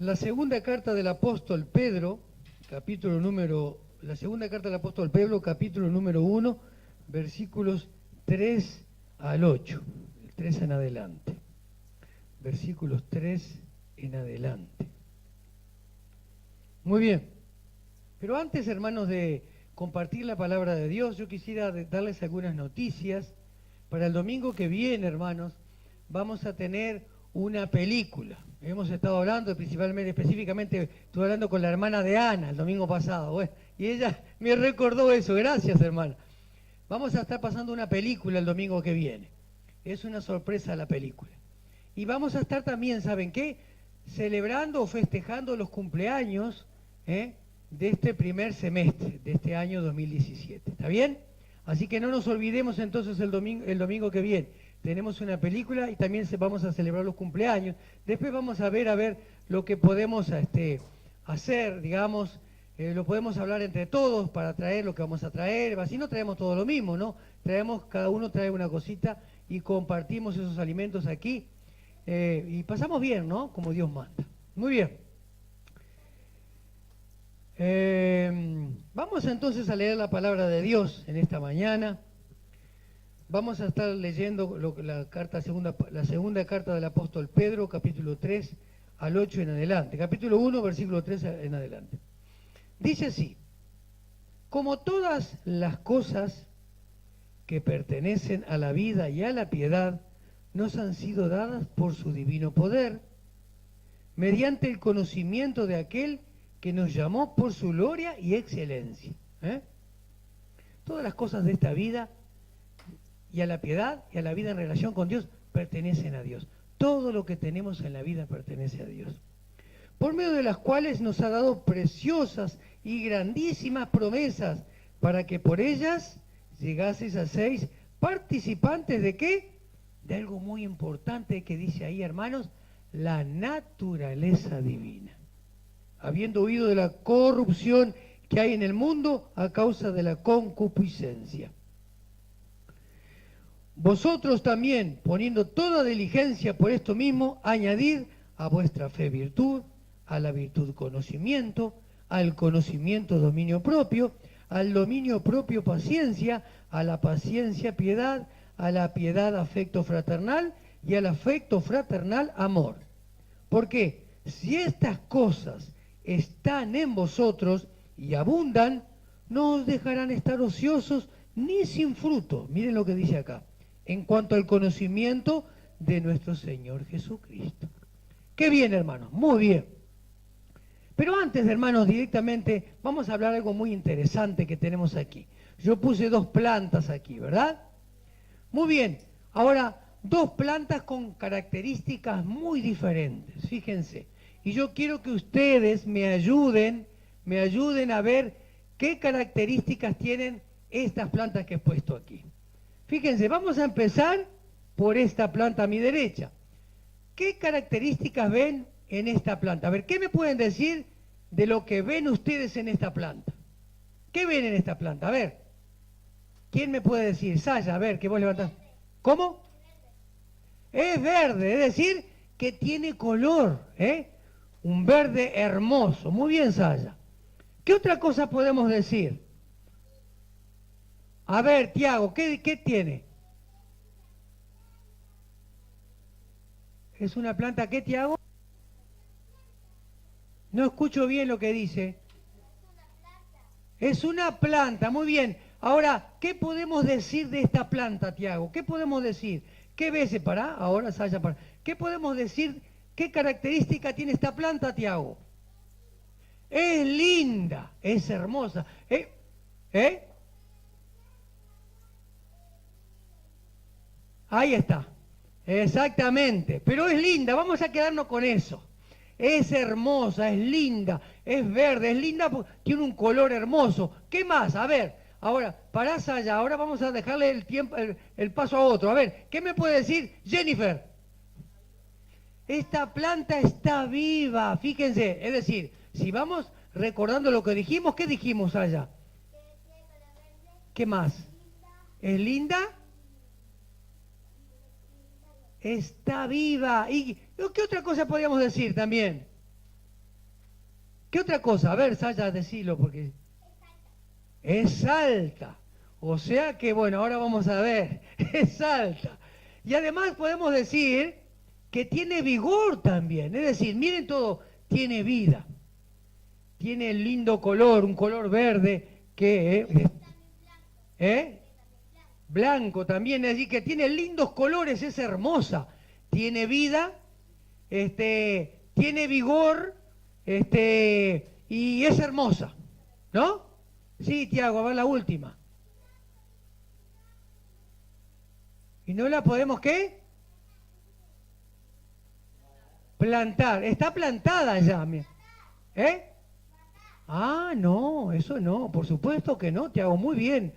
La segunda carta del apóstol Pedro, la segunda carta del apóstol Pedro, capítulo número 1, versículos 3 al 8, el 3 en adelante, versículos 3 en adelante. Muy bien, pero antes, hermanos, de compartir la palabra de Dios, yo quisiera darles algunas noticias. Para el domingo que viene, hermanos, vamos a tener una película. Hemos estado hablando, específicamente, estuve hablando con la hermana de Ana el domingo pasado, bueno, y ella me recordó eso. Gracias, hermana. Vamos a estar pasando una película el domingo que viene. Es una sorpresa la película. Y vamos a estar también, ¿saben qué? Celebrando o festejando los cumpleaños de este primer semestre, de este año 2017. ¿Está bien? Así que no nos olvidemos entonces el domingo que viene. Tenemos una película y también vamos a celebrar los cumpleaños. Después vamos a ver lo que podemos hacer, digamos, lo podemos hablar entre todos para traer lo que vamos a traer. Así no traemos todo lo mismo, ¿no? Cada uno trae una cosita y compartimos esos alimentos aquí y pasamos bien, ¿no? Como Dios manda. Muy bien. Vamos entonces a leer la palabra de Dios en esta mañana. Vamos a estar leyendo la segunda carta del apóstol Pedro, capítulo 3 al 8 en adelante. Capítulo 1, versículo 3 en adelante. Dice así: como todas las cosas que pertenecen a la vida y a la piedad nos han sido dadas por su divino poder, mediante el conocimiento de aquel que nos llamó por su gloria y excelencia. Todas las cosas de esta vida y a la piedad y a la vida en relación con Dios pertenecen a Dios. Todo lo que tenemos en la vida pertenece a Dios, por medio de las cuales nos ha dado preciosas y grandísimas promesas, para que por ellas llegaseis a seis participantes de ¿qué? De algo muy importante que dice ahí, hermanos, la naturaleza divina, habiendo huido de la corrupción que hay en el mundo a causa de la concupiscencia. Vosotros también, poniendo toda diligencia por esto mismo, añadid a vuestra fe virtud, a la virtud conocimiento, al conocimiento dominio propio, al dominio propio paciencia, a la paciencia piedad, a la piedad afecto fraternal y al afecto fraternal amor. Porque si estas cosas están en vosotros y abundan, no os dejarán estar ociosos ni sin fruto. Miren lo que dice acá, en cuanto al conocimiento de nuestro Señor Jesucristo. Qué bien, hermanos, muy bien. Pero antes, hermanos, directamente vamos a hablar algo muy interesante que tenemos aquí. Yo puse dos plantas aquí, ¿verdad? Muy bien. Ahora, dos plantas con características muy diferentes, fíjense. Y yo quiero que ustedes me ayuden a ver qué características tienen estas plantas que he puesto aquí. Fíjense, vamos a empezar por esta planta a mi derecha. ¿Qué características ven en esta planta? A ver, ¿qué me pueden decir de lo que ven ustedes en esta planta? ¿Qué ven en esta planta? A ver, ¿quién me puede decir? Saya, a ver, que vos levantás. ¿Cómo? Es verde, es decir, que tiene color, un verde hermoso. Muy bien, Saya. ¿Qué otra cosa podemos decir? A ver, Tiago, ¿qué tiene? ¿Es una planta qué, Tiago? No escucho bien lo que dice. Es una planta, muy bien. Ahora, ¿qué podemos decir de esta planta, Tiago? ¿Qué podemos decir? ¿Qué ves? Pará, ahora Saya, pará. ¿Qué podemos decir? ¿Qué característica tiene esta planta, Tiago? Es linda, es hermosa. Ahí está. Exactamente. Pero es linda, vamos a quedarnos con eso. Es hermosa, es linda, es verde, es linda, tiene un color hermoso. ¿Qué más? A ver, ahora, pará allá, ahora vamos a dejarle el paso a otro. A ver, ¿qué me puede decir Jennifer? Esta planta está viva, fíjense, es decir, si vamos recordando lo que dijimos, ¿qué dijimos allá? ¿Qué más? ¿Es linda? Está viva. ¿Y qué otra cosa podríamos decir también? ¿Qué otra cosa? A ver, Saya, decilo porque... Es alta. O sea que, bueno, ahora vamos a ver. Es alta. Y además podemos decir que tiene vigor también. Es decir, miren todo, tiene vida. Tiene lindo color, un color verde que... Blanco también, es decir, que tiene lindos colores, es hermosa. Tiene vida, tiene vigor, y es hermosa. ¿No? Sí, Tiago, a ver la última. ¿Y no la podemos qué? Plantar. Está plantada ya. ¿Eh? Ah, no, eso no, por supuesto que no, Tiago, muy bien,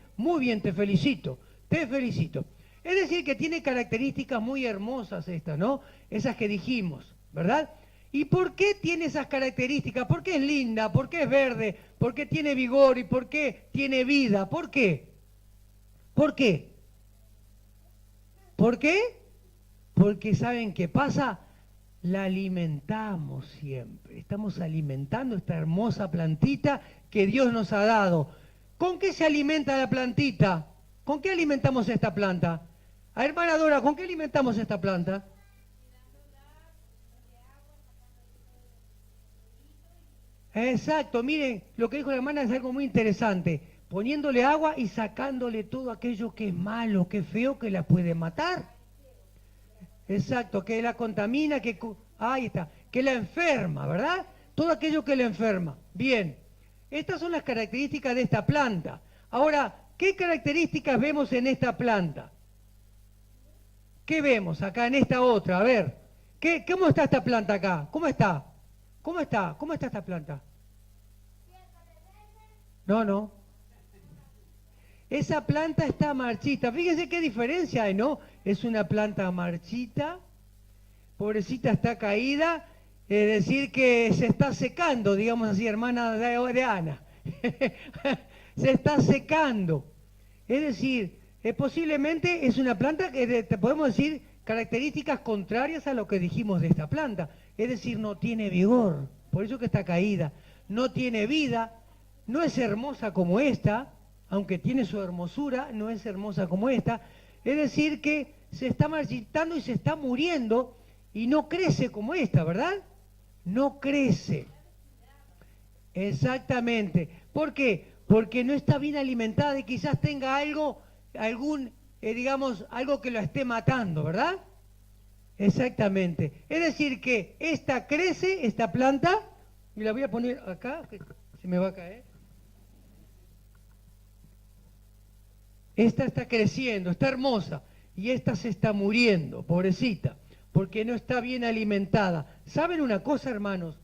te felicito, te felicito. Es decir, que tiene características muy hermosas estas, ¿no? Esas que dijimos, ¿verdad? ¿Y por qué tiene esas características? ¿Por qué es linda? ¿Por qué es verde? ¿Por qué tiene vigor? ¿Y por qué tiene vida? ¿Por qué? ¿Por qué? ¿Por qué? Porque ¿saben qué pasa? La alimentamos siempre. Estamos alimentando esta hermosa plantita que Dios nos ha dado. ¿Con qué se alimenta la plantita? ¿Con qué alimentamos esta planta? A hermana Dora, ¿con qué alimentamos esta planta? Exacto, miren, lo que dijo la hermana es algo muy interesante. Poniéndole agua y sacándole todo aquello que es malo, que es feo, que la puede matar. Exacto, que la contamina, ahí está, que la enferma, ¿verdad? Todo aquello que la enferma. Bien, estas son las características de esta planta. Ahora, ¿qué características vemos en esta planta? ¿Qué vemos acá en esta otra? A ver, ¿cómo está esta planta acá? ¿Cómo está? ¿Cómo está? ¿Cómo está esta planta? No, no. Esa planta está marchita. Fíjense qué diferencia hay, ¿no? Es una planta marchita, pobrecita, está caída, es decir que se está secando, digamos así, hermana de Ana. Se está secando. Es decir, posiblemente es una planta que te podemos decir características contrarias a lo que dijimos de esta planta. Es decir, no tiene vigor, por eso que está caída. No tiene vida, no es hermosa como esta, aunque tiene su hermosura, no es hermosa como esta. Es decir que se está marchitando y se está muriendo y no crece como esta, ¿verdad? No crece. Exactamente. ¿Por qué? Porque no está bien alimentada y quizás tenga digamos, algo que la esté matando, ¿verdad? Exactamente. Es decir que esta crece, esta planta, y la voy a poner acá, que se me va a caer. Esta está creciendo, está hermosa, y esta se está muriendo, pobrecita, porque no está bien alimentada. ¿Saben una cosa, hermanos?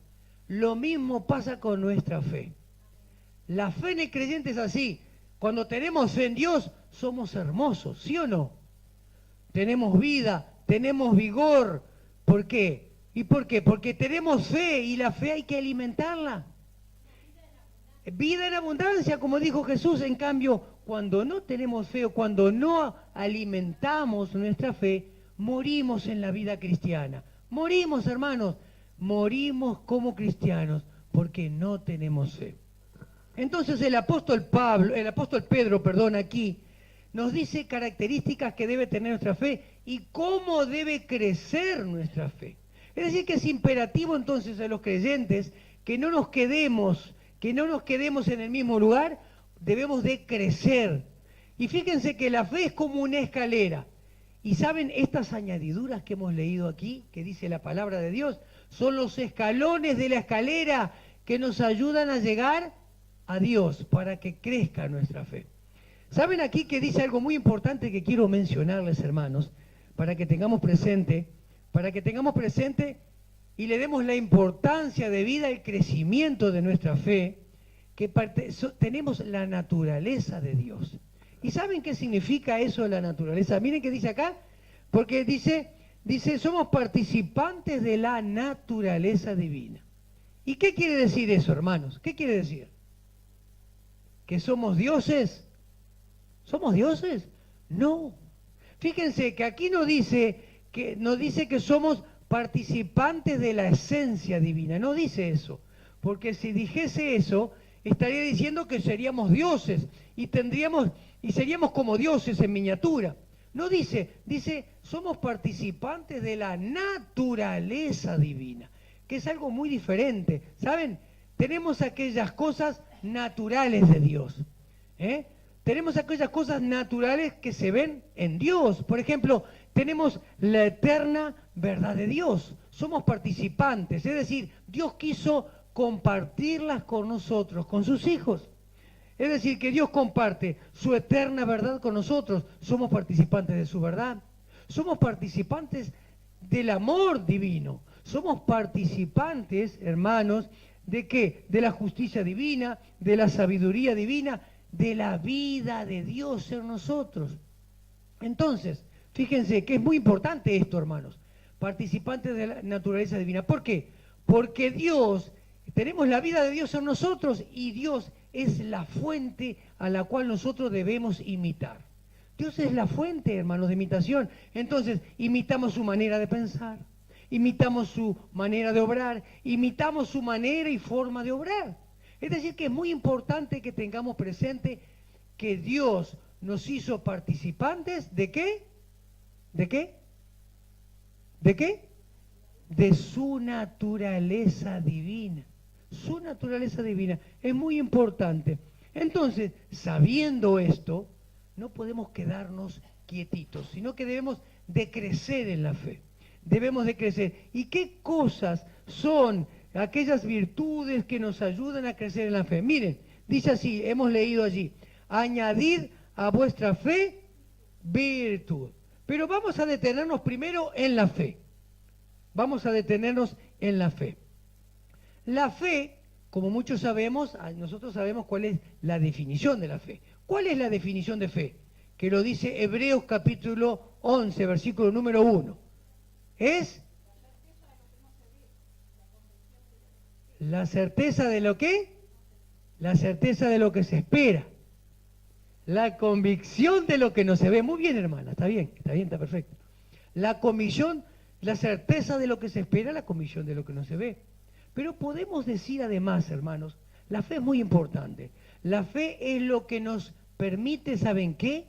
Lo mismo pasa con nuestra fe. La fe en el creyente es así. Cuando tenemos fe en Dios, somos hermosos, ¿sí o no? Tenemos vida, tenemos vigor. ¿Por qué? ¿Y por qué? Porque tenemos fe y la fe hay que alimentarla. Vida en abundancia, como dijo Jesús. En cambio, cuando no tenemos fe o cuando no alimentamos nuestra fe, morimos en la vida cristiana. Morimos, hermanos, morimos como cristianos porque no tenemos fe. Entonces el apóstol Pedro, aquí nos dice características que debe tener nuestra fe y cómo debe crecer nuestra fe. Es decir, que es imperativo entonces a los creyentes que no nos quedemos en el mismo lugar, debemos de crecer. Y fíjense que la fe es como una escalera. Y saben, estas añadiduras que hemos leído aquí, que dice la palabra de Dios, son los escalones de la escalera que nos ayudan a llegar a Dios para que crezca nuestra fe. ¿Saben aquí que dice algo muy importante que quiero mencionarles, hermanos, para que tengamos presente y le demos la importancia debida al crecimiento de nuestra fe, que tenemos la naturaleza de Dios? ¿Y saben qué significa eso de la naturaleza? Miren qué dice acá, porque dice, somos participantes de la naturaleza divina. ¿Y qué quiere decir eso, hermanos? ¿Qué quiere decir? ¿Que somos dioses? ¿Somos dioses? No. Fíjense que aquí nos dice que somos participantes de la esencia divina. No dice eso. porque si dijese eso, estaría diciendo que seríamos dioses y seríamos como dioses en miniatura. No dice, somos participantes de la naturaleza divina, que es algo muy diferente. ¿Saben? Tenemos aquellas cosas naturales de Dios. Tenemos aquellas cosas naturales que se ven en Dios. Por ejemplo, tenemos la eterna verdad de Dios. Somos participantes, es decir, Dios quiso compartirlas con nosotros, con sus hijos. Es decir, que Dios comparte su eterna verdad con nosotros. Somos participantes de su verdad. Somos participantes del amor divino. Somos participantes, hermanos, ¿de qué? De la justicia divina, de la sabiduría divina, de la vida de Dios en nosotros. Entonces, fíjense que es muy importante esto, hermanos. Participantes de la naturaleza divina. ¿Por qué? Porque Dios, tenemos la vida de Dios en nosotros y Dios es la fuente a la cual nosotros debemos imitar. Dios es la fuente, hermanos, de imitación. Entonces, imitamos su manera de pensar, imitamos su manera de obrar, imitamos su manera y forma de obrar. Es decir, que es muy importante que tengamos presente que Dios nos hizo participantes ¿de qué? ¿De qué? ¿De qué? De su naturaleza divina. Su naturaleza divina es muy importante. Entonces, sabiendo esto, no podemos quedarnos quietitos, sino que debemos de crecer en la fe. Debemos de crecer. ¿Y qué cosas son aquellas virtudes que nos ayudan a crecer en la fe? Miren, dice así, hemos leído allí, añadid a vuestra fe virtud. Pero vamos a detenernos primero en la fe. Vamos a detenernos en la fe. La fe, como muchos sabemos, nosotros sabemos cuál es la definición de la fe. ¿Cuál es la definición de fe? Que lo dice Hebreos capítulo 11, versículo número 1. Es la certeza de lo que, la certeza de lo que se espera, la convicción de lo que no se ve. Muy bien, hermana, está bien, está perfecto. La convicción, la certeza de lo que se espera, la convicción de lo que no se ve. Pero podemos decir además, hermanos, la fe es muy importante. La fe es lo que nos permite, ¿saben qué?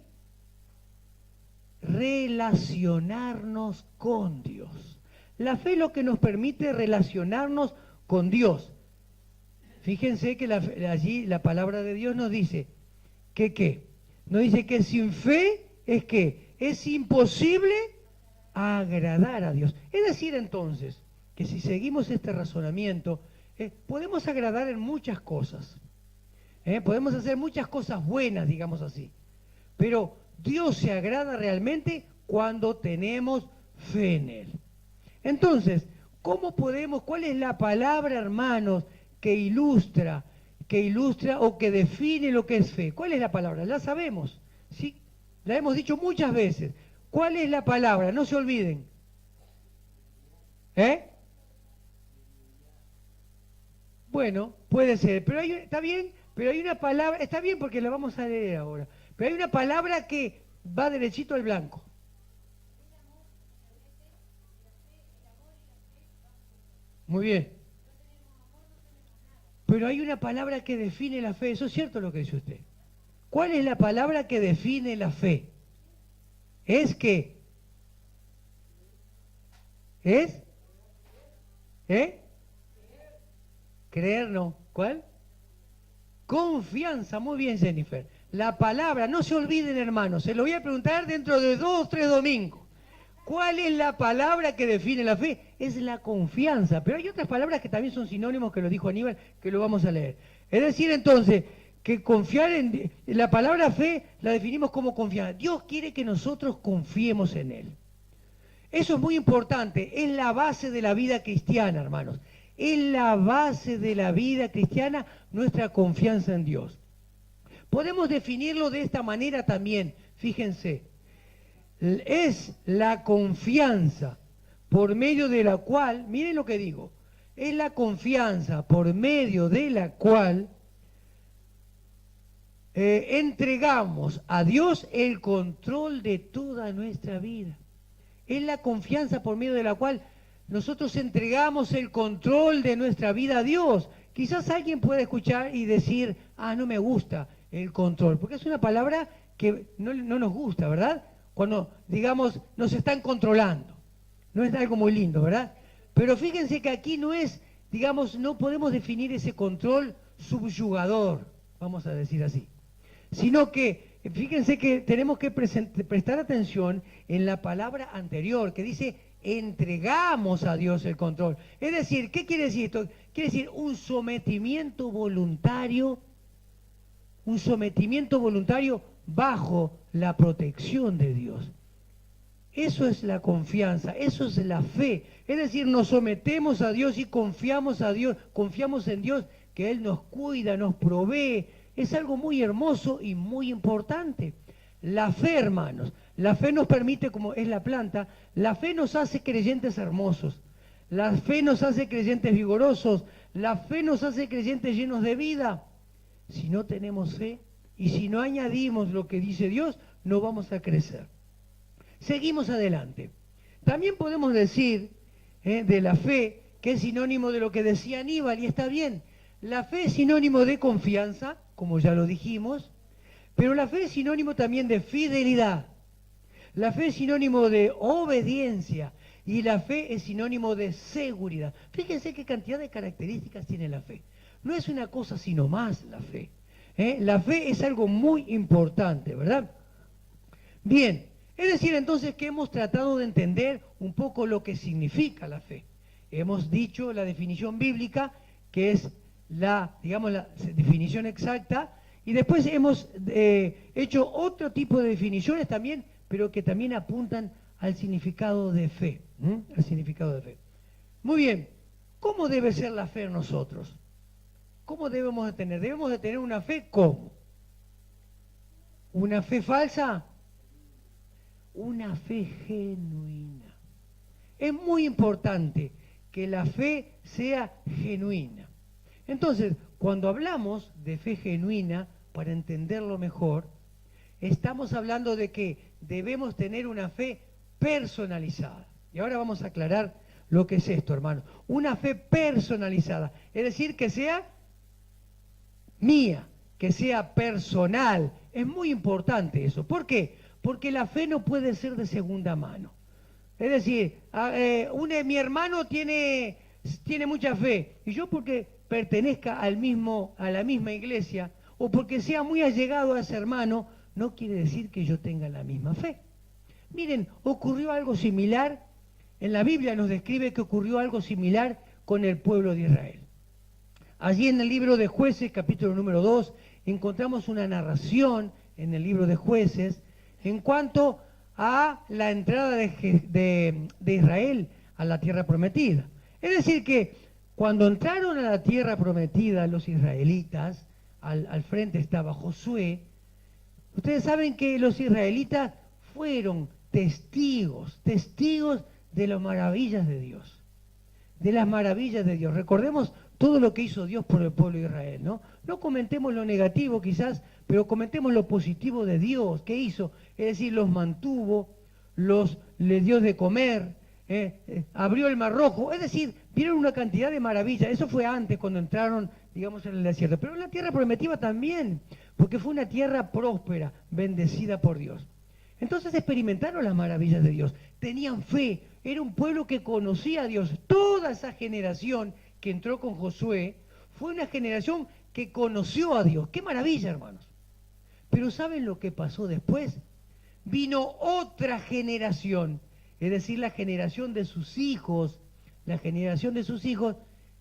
Relacionarnos con Dios. La fe es lo que nos permite relacionarnos con Dios. Fíjense que allí la palabra de Dios nos dice que ¿qué? Nos dice que sin fe es que es imposible agradar a Dios. Es decir, entonces, que si seguimos este razonamiento, podemos agradar en muchas cosas. Podemos hacer muchas cosas buenas, digamos así. Pero Dios se agrada realmente cuando tenemos fe en Él. Entonces, ¿cómo podemos, cuál es la palabra, hermanos, que ilustra o que define lo que es fe? ¿Cuál es la palabra? La sabemos, ¿sí? La hemos dicho muchas veces. ¿Cuál es la palabra? No se olviden. Bueno, puede ser, pero está bien, pero hay una palabra, está bien porque la vamos a leer ahora, pero hay una palabra que va derechito al blanco. Muy bien. Pero hay una palabra que define la fe, eso es cierto lo que dice usted. ¿Cuál es la palabra que define la fe? Es que... ¿Es? Creer no. ¿Cuál? Confianza. Muy bien, Jennifer. La palabra, no se olviden, hermanos, se lo voy a preguntar dentro de 2 o 3 domingos. ¿Cuál es la palabra que define la fe? Es la confianza. Pero hay otras palabras que también son sinónimos, que lo dijo Aníbal, que lo vamos a leer. Es decir, entonces, que confiar en la palabra fe la definimos como confianza. Dios quiere que nosotros confiemos en Él. Eso es muy importante, es la base de la vida cristiana, hermanos. Es la base de la vida cristiana nuestra confianza en Dios. Podemos definirlo de esta manera también, fíjense. Es la confianza por medio de la cual, miren lo que digo, es la confianza por medio de la cual entregamos a Dios el control de toda nuestra vida. Es la confianza por medio de la cual nosotros entregamos el control de nuestra vida a Dios. quizás alguien pueda escuchar y decir, no me gusta el control, porque es una palabra que no nos gusta, ¿verdad? Cuando, digamos, nos están controlando. No es algo muy lindo, ¿verdad? Pero fíjense que aquí no es, digamos, no podemos definir ese control subyugador, vamos a decir así, sino que, fíjense que tenemos que prestar atención en la palabra anterior, que dice, entregamos a Dios el control. Es decir, ¿qué quiere decir esto? Quiere decir un sometimiento voluntario bajo la protección de Dios. Eso es la confianza, eso es la fe. Es decir, nos sometemos a Dios y confiamos en Dios, que Él nos cuida, nos provee. Es algo muy hermoso y muy importante. La fe, hermanos, la fe nos permite, como es la planta, la fe nos hace creyentes hermosos. La fe nos hace creyentes vigorosos. La fe nos hace creyentes llenos de vida. Si no tenemos fe y si no añadimos lo que dice Dios, no vamos a crecer. Seguimos adelante. También podemos decir de la fe, que es sinónimo de lo que decía Aníbal, y está bien. La fe es sinónimo de confianza, como ya lo dijimos, pero la fe es sinónimo también de fidelidad. La fe es sinónimo de obediencia y la fe es sinónimo de seguridad. Fíjense qué cantidad de características tiene la fe. No es una cosa sino más la fe. La fe es algo muy importante, ¿verdad? Bien. Es decir, entonces, que hemos tratado de entender un poco lo que significa la fe. Hemos dicho la definición bíblica, que es la definición exacta, y después hemos hecho otro tipo de definiciones también, pero que también apuntan al significado de fe. Al significado de fe. Muy bien, ¿cómo debe ser la fe en nosotros? ¿Cómo debemos de tener? Debemos de tener una fe, ¿cómo? ¿Una fe falsa? Una fe genuina. Es muy importante que la fe sea genuina. Entonces, cuando hablamos de fe genuina, para entenderlo mejor, estamos hablando de que debemos tener una fe personalizada. Y ahora vamos a aclarar lo que es esto, hermano. Una fe personalizada, es decir, que sea mía, que sea personal. Es muy importante eso. ¿Por qué? Porque la fe no puede ser de segunda mano. Es decir, mi hermano tiene mucha fe, y yo porque pertenezca a la misma iglesia, o porque sea muy allegado a ese hermano, no quiere decir que yo tenga la misma fe. Miren, ocurrió algo similar, en la Biblia nos describe que ocurrió algo similar con el pueblo de Israel. Allí en el libro de Jueces, capítulo número 2, encontramos una narración en el libro de Jueces, en cuanto a la entrada de Israel a la tierra prometida. Es decir que cuando entraron a la tierra prometida los israelitas, al frente estaba Josué. Ustedes saben que los israelitas fueron testigos de las maravillas de Dios. De las maravillas de Dios. Recordemos todo lo que hizo Dios por el pueblo de Israel, ¿no? No comentemos lo negativo quizás, pero comentemos lo positivo de Dios. ¿Qué hizo? Es decir, los mantuvo, les dio de comer, abrió el Mar Rojo. Es decir, vieron una cantidad de maravillas. Eso fue antes, cuando entraron, digamos, en el desierto. Pero en la tierra prometida también, porque fue una tierra próspera, bendecida por Dios. Entonces experimentaron las maravillas de Dios. Tenían fe. Era un pueblo que conocía a Dios. Toda esa generación que entró con Josué fue una generación que conoció a Dios. ¡Qué maravilla, hermanos! Pero ¿saben lo que pasó después? Vino otra generación, es decir, la generación de sus hijos,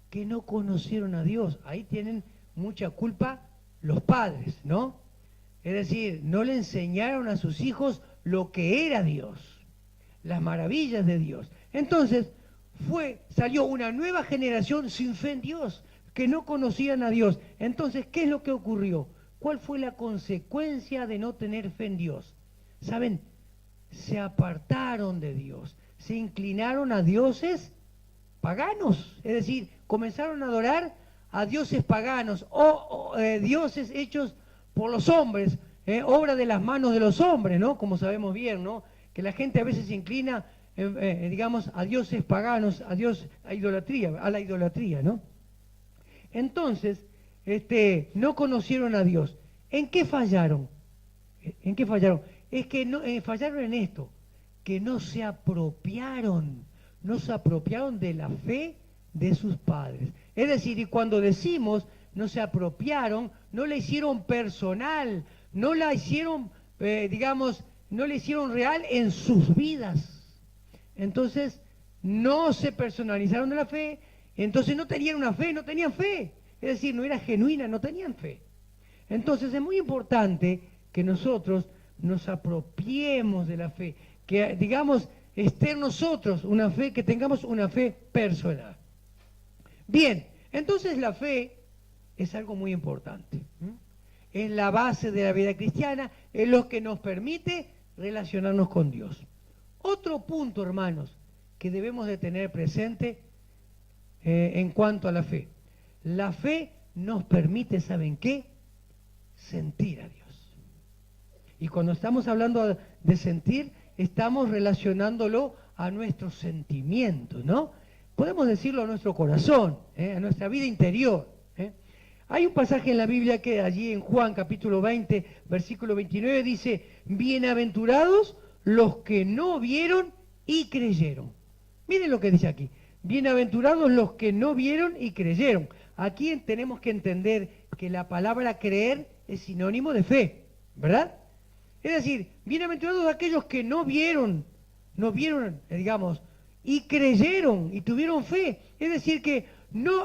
que no conocieron a Dios. Ahí tienen mucha culpa los padres, ¿no? Es decir, no le enseñaron a sus hijos lo que era Dios, las maravillas de Dios. Entonces, salió una nueva generación sin fe en Dios, que no conocían a Dios. Entonces, ¿qué es lo que ocurrió? ¿Cuál fue la consecuencia de no tener fe en Dios? ¿Saben? Se apartaron de Dios, se inclinaron a dioses paganos, es decir, comenzaron a adorar a dioses paganos o dioses hechos por los hombres, obra de las manos de los hombres, ¿no? Como sabemos bien, ¿no? Que la gente a veces se inclina, digamos, a dioses paganos, a la idolatría, ¿no? Entonces, no conocieron a Dios. ¿En qué fallaron? ¿En qué fallaron? Es que no, fallaron en esto, que no se apropiaron de la fe de sus padres. Es decir, y cuando decimos no se apropiaron, no la hicieron personal, no la hicieron, no la hicieron real en sus vidas. Entonces, no se personalizaron de la fe, entonces no tenían una fe, no tenían fe. Es decir, no era genuina, no tenían fe. Entonces es muy importante que nosotros nos apropiemos de la fe, que digamos, esté en nosotros una fe, que tengamos una fe personal. Bien, entonces la fe es algo muy importante. Es la base de la vida cristiana, es lo que nos permite relacionarnos con Dios. Otro punto, hermanos, que debemos de tener presente en cuanto a la fe. La fe nos permite, ¿saben qué? Sentir a Dios. Y cuando estamos hablando de sentir, estamos relacionándolo a nuestros sentimientos, ¿no? Podemos decirlo a nuestro corazón, a nuestra vida interior. Hay un pasaje en la Biblia que allí en Juan capítulo 20, versículo 29 dice, bienaventurados los que no vieron y creyeron. Miren lo que dice aquí, bienaventurados los que no vieron y creyeron. Aquí tenemos que entender que la palabra creer es sinónimo de fe, ¿verdad? Es decir, bienaventurados aquellos que no vieron, digamos, y creyeron y tuvieron fe. Es decir que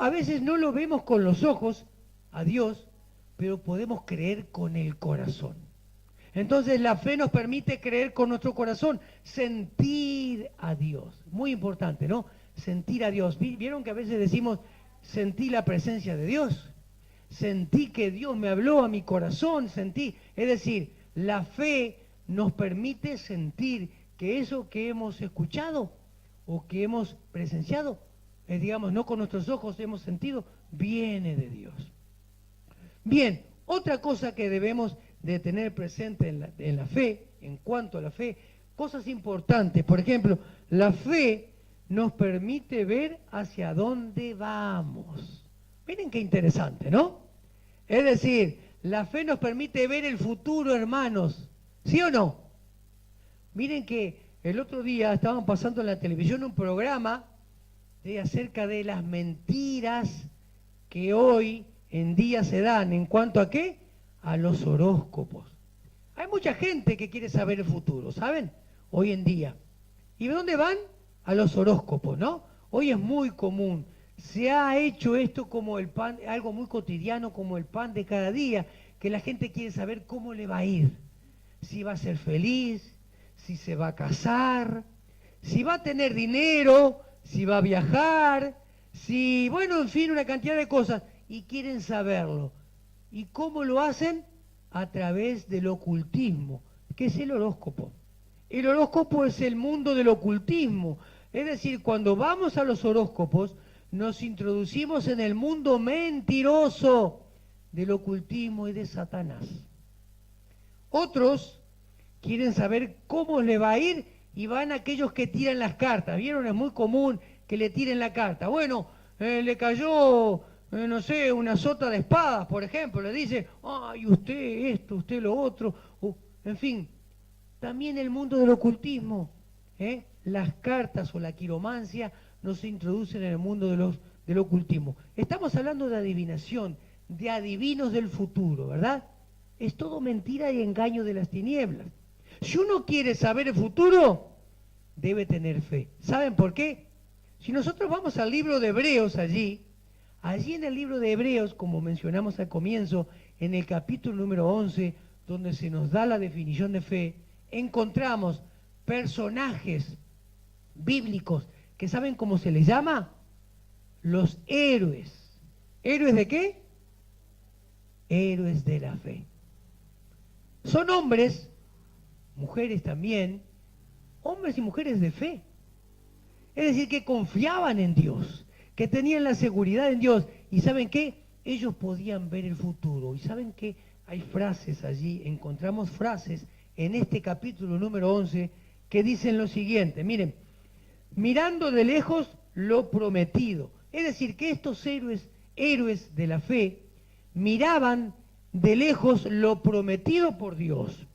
a veces no lo vemos con los ojos a Dios, pero podemos creer con el corazón. Entonces la fe nos permite creer con nuestro corazón, sentir a Dios. Muy importante, ¿no? Sentir a Dios. ¿Vieron que a veces decimos, sentí la presencia de Dios? Sentí que Dios me habló a mi corazón, sentí. Es decir, la fe nos permite sentir que eso que hemos escuchado o que hemos presenciado, digamos, no con nuestros ojos hemos sentido, viene de Dios. Bien, otra cosa que debemos de tener presente en la fe, en cuanto a la fe, cosas importantes. Por ejemplo, la fe nos permite ver hacia dónde vamos. Miren qué interesante, ¿no? Es decir, la fe nos permite ver el futuro, hermanos. ¿Sí o no? Miren que el otro día estaban pasando en la televisión un programa acerca de las mentiras que hoy en día se dan. ¿En cuanto a qué? A los horóscopos. Hay mucha gente que quiere saber el futuro, ¿saben? Hoy en día. ¿Y de dónde van? A los horóscopos, ¿no? Hoy es muy común. Se ha hecho esto como el pan, algo muy cotidiano, como el pan de cada día, que la gente quiere saber cómo le va a ir. Si va a ser feliz, si se va a casar, si va a tener dinero, si va a viajar, si, bueno, en fin, una cantidad de cosas. Y quieren saberlo. ¿Y cómo lo hacen? A través del ocultismo, que es el horóscopo. El horóscopo es el mundo del ocultismo. Es decir, cuando vamos a los horóscopos, nos introducimos en el mundo mentiroso del ocultismo y de Satanás. Otros quieren saber cómo le va a ir y van aquellos que tiran las cartas. ¿Vieron? Es muy común que le tiren la carta. Bueno, le cayó, no sé, una sota de espadas, por ejemplo. Le dice, ay, usted esto, usted lo otro. En fin, también el mundo del ocultismo. Las cartas o la quiromancia nos introducen en el mundo del ocultismo. Estamos hablando de adivinación, de adivinos del futuro, ¿verdad? Es todo mentira y engaño de las tinieblas. Si uno quiere saber el futuro, debe tener fe. ¿Saben por qué? Si nosotros vamos al libro de Hebreos allí en el libro de Hebreos, como mencionamos al comienzo, en el capítulo número 11, donde se nos da la definición de fe, encontramos personajes bíblicos que ¿saben cómo se les llama? Los héroes. ¿Héroes de qué? Héroes de la fe. Son hombres, mujeres también, hombres y mujeres de fe. Es decir, que confiaban en Dios, que tenían la seguridad en Dios. ¿Y saben qué? Ellos podían ver el futuro. ¿Y saben qué? Hay frases allí, encontramos frases en este capítulo número 11 que dicen lo siguiente. Miren, mirando de lejos lo prometido. Es decir, que estos héroes héroes de la fe, miraban de lejos lo prometido por Dios.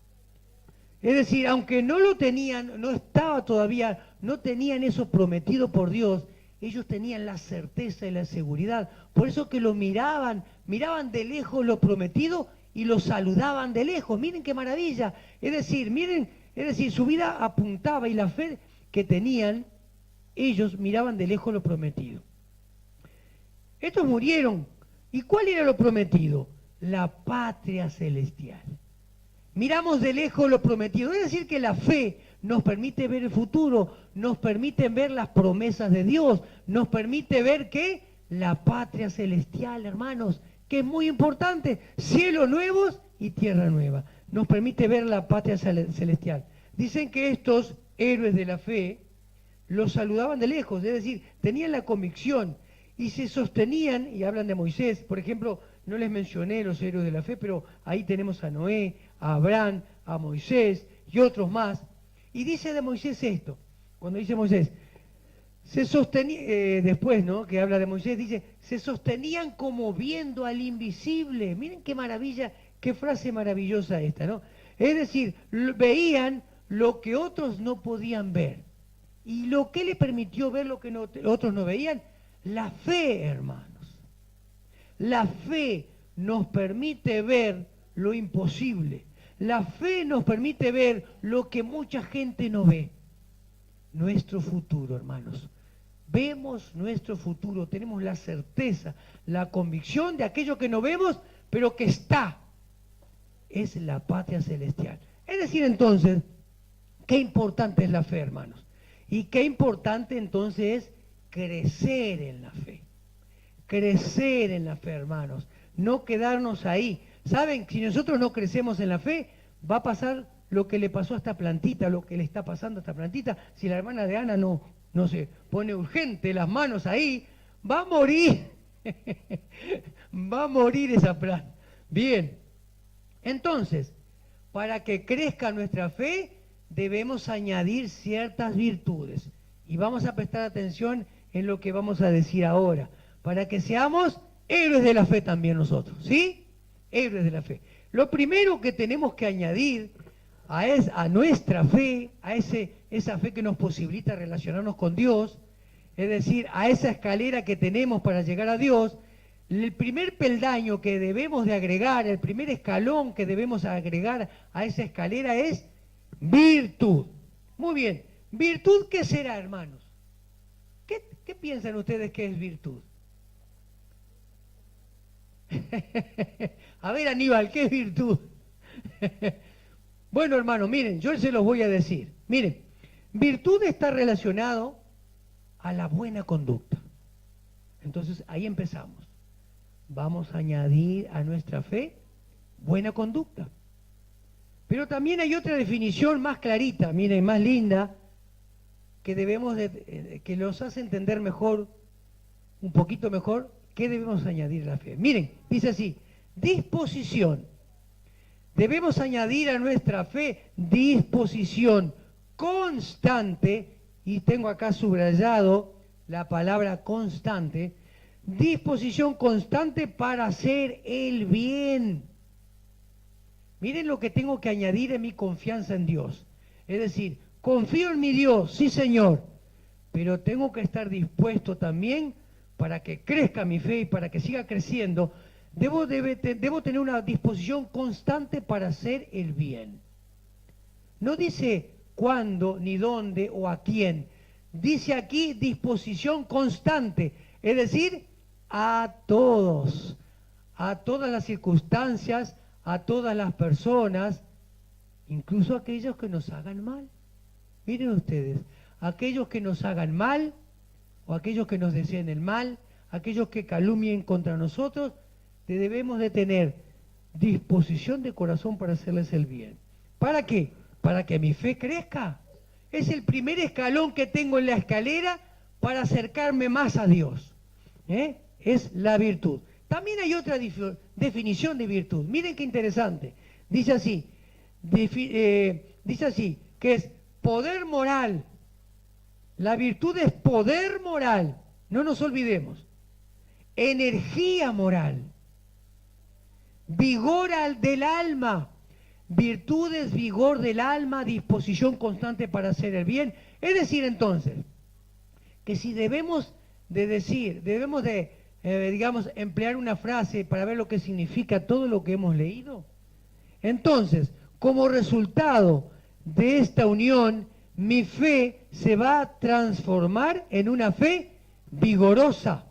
Es decir, aunque no lo tenían, no estaba todavía, no tenían eso prometido por Dios, ellos tenían la certeza y la seguridad. Por eso que lo miraban de lejos lo prometido y lo saludaban de lejos. Miren qué maravilla. Es decir, miren, su vida apuntaba y la fe que tenían, ellos miraban de lejos lo prometido. Estos murieron. ¿Y cuál era lo prometido? La patria celestial. Miramos de lejos lo prometido. Es decir, que la fe nos permite ver el futuro, nos permite ver las promesas de Dios, nos permite ver que la patria celestial, hermanos, que es muy importante, cielos nuevos y tierra nueva. Nos permite ver la patria celestial. Dicen que estos héroes de la fe los saludaban de lejos, es decir, tenían la convicción y se sostenían, y hablan de Moisés, por ejemplo, no les mencioné los héroes de la fe, pero ahí tenemos a Noé, a Abraham, a Moisés y otros más. Y dice de Moisés esto, cuando dice Moisés, se sostenía, después, ¿no?, que habla de Moisés, dice, se sostenían como viendo al invisible. Miren qué maravilla, qué frase maravillosa esta, ¿no? Es decir, veían lo que otros no podían ver. ¿Y lo que le permitió ver lo que otros no veían? La fe, hermanos. La fe nos permite ver lo imposible. La fe nos permite ver lo que mucha gente no ve. Nuestro futuro, hermanos. Vemos nuestro futuro, tenemos la certeza, la convicción de aquello que no vemos, pero que está. Es la patria celestial. Es decir, entonces, qué importante es la fe, hermanos. Y qué importante entonces es crecer en la fe. Crecer en la fe, hermanos. No quedarnos ahí. ¿Saben? Si nosotros no crecemos en la fe, va a pasar lo que le pasó a esta plantita, lo que le está pasando a esta plantita. Si la hermana de Ana no se pone urgente las manos ahí, va a morir. Va a morir esa planta. Bien. Entonces, para que crezca nuestra fe, debemos añadir ciertas virtudes. Y vamos a prestar atención en lo que vamos a decir ahora, para que seamos héroes de la fe también nosotros, ¿sí? Héroes de la fe. Lo primero que tenemos que añadir a nuestra fe, a esa fe que nos posibilita relacionarnos con Dios, es decir, a esa escalera que tenemos para llegar a Dios, el primer peldaño que debemos de agregar, el primer escalón que debemos agregar a esa escalera es virtud. Muy bien, ¿virtud qué será, hermanos? ¿Qué piensan ustedes que es virtud? A ver, Aníbal, ¿qué es virtud? Bueno, hermanos, miren, yo se los voy a decir. Miren, virtud está relacionado a la buena conducta. Entonces, ahí empezamos. Vamos a añadir a nuestra fe buena conducta. Pero también hay otra definición más clarita, miren, más linda, que que nos hace entender mejor, un poquito mejor, qué debemos añadir a la fe. Miren, dice así, disposición. Debemos añadir a nuestra fe disposición constante, y tengo acá subrayado la palabra constante, disposición constante para hacer el bien. Miren lo que tengo que añadir en mi confianza en Dios. Es decir, confío en mi Dios, sí Señor, pero tengo que estar dispuesto también para que crezca mi fe y para que siga creciendo. Debo tener una disposición constante para hacer el bien. No dice cuándo, ni dónde o a quién. Dice aquí disposición constante, es decir, a todos, a todas las circunstancias, a todas las personas, incluso a aquellos que nos hagan mal. Miren ustedes, aquellos que nos hagan mal, o aquellos que nos deseen el mal, aquellos que calumnien contra nosotros, debemos de tener disposición de corazón para hacerles el bien. ¿Para qué? Para que mi fe crezca. Es el primer escalón que tengo en la escalera para acercarme más a Dios. Es la virtud. También hay otra definición de virtud. Miren qué interesante. Dice así, que es poder moral. La virtud es poder moral. No nos olvidemos. energía moral, vigor del alma. Virtudes, vigor del alma, disposición constante para hacer el bien. Es decir, entonces, que si debemos de digamos, emplear una frase para ver lo que significa todo lo que hemos leído, entonces, como resultado de esta unión, mi fe se va a transformar en una fe vigorosa,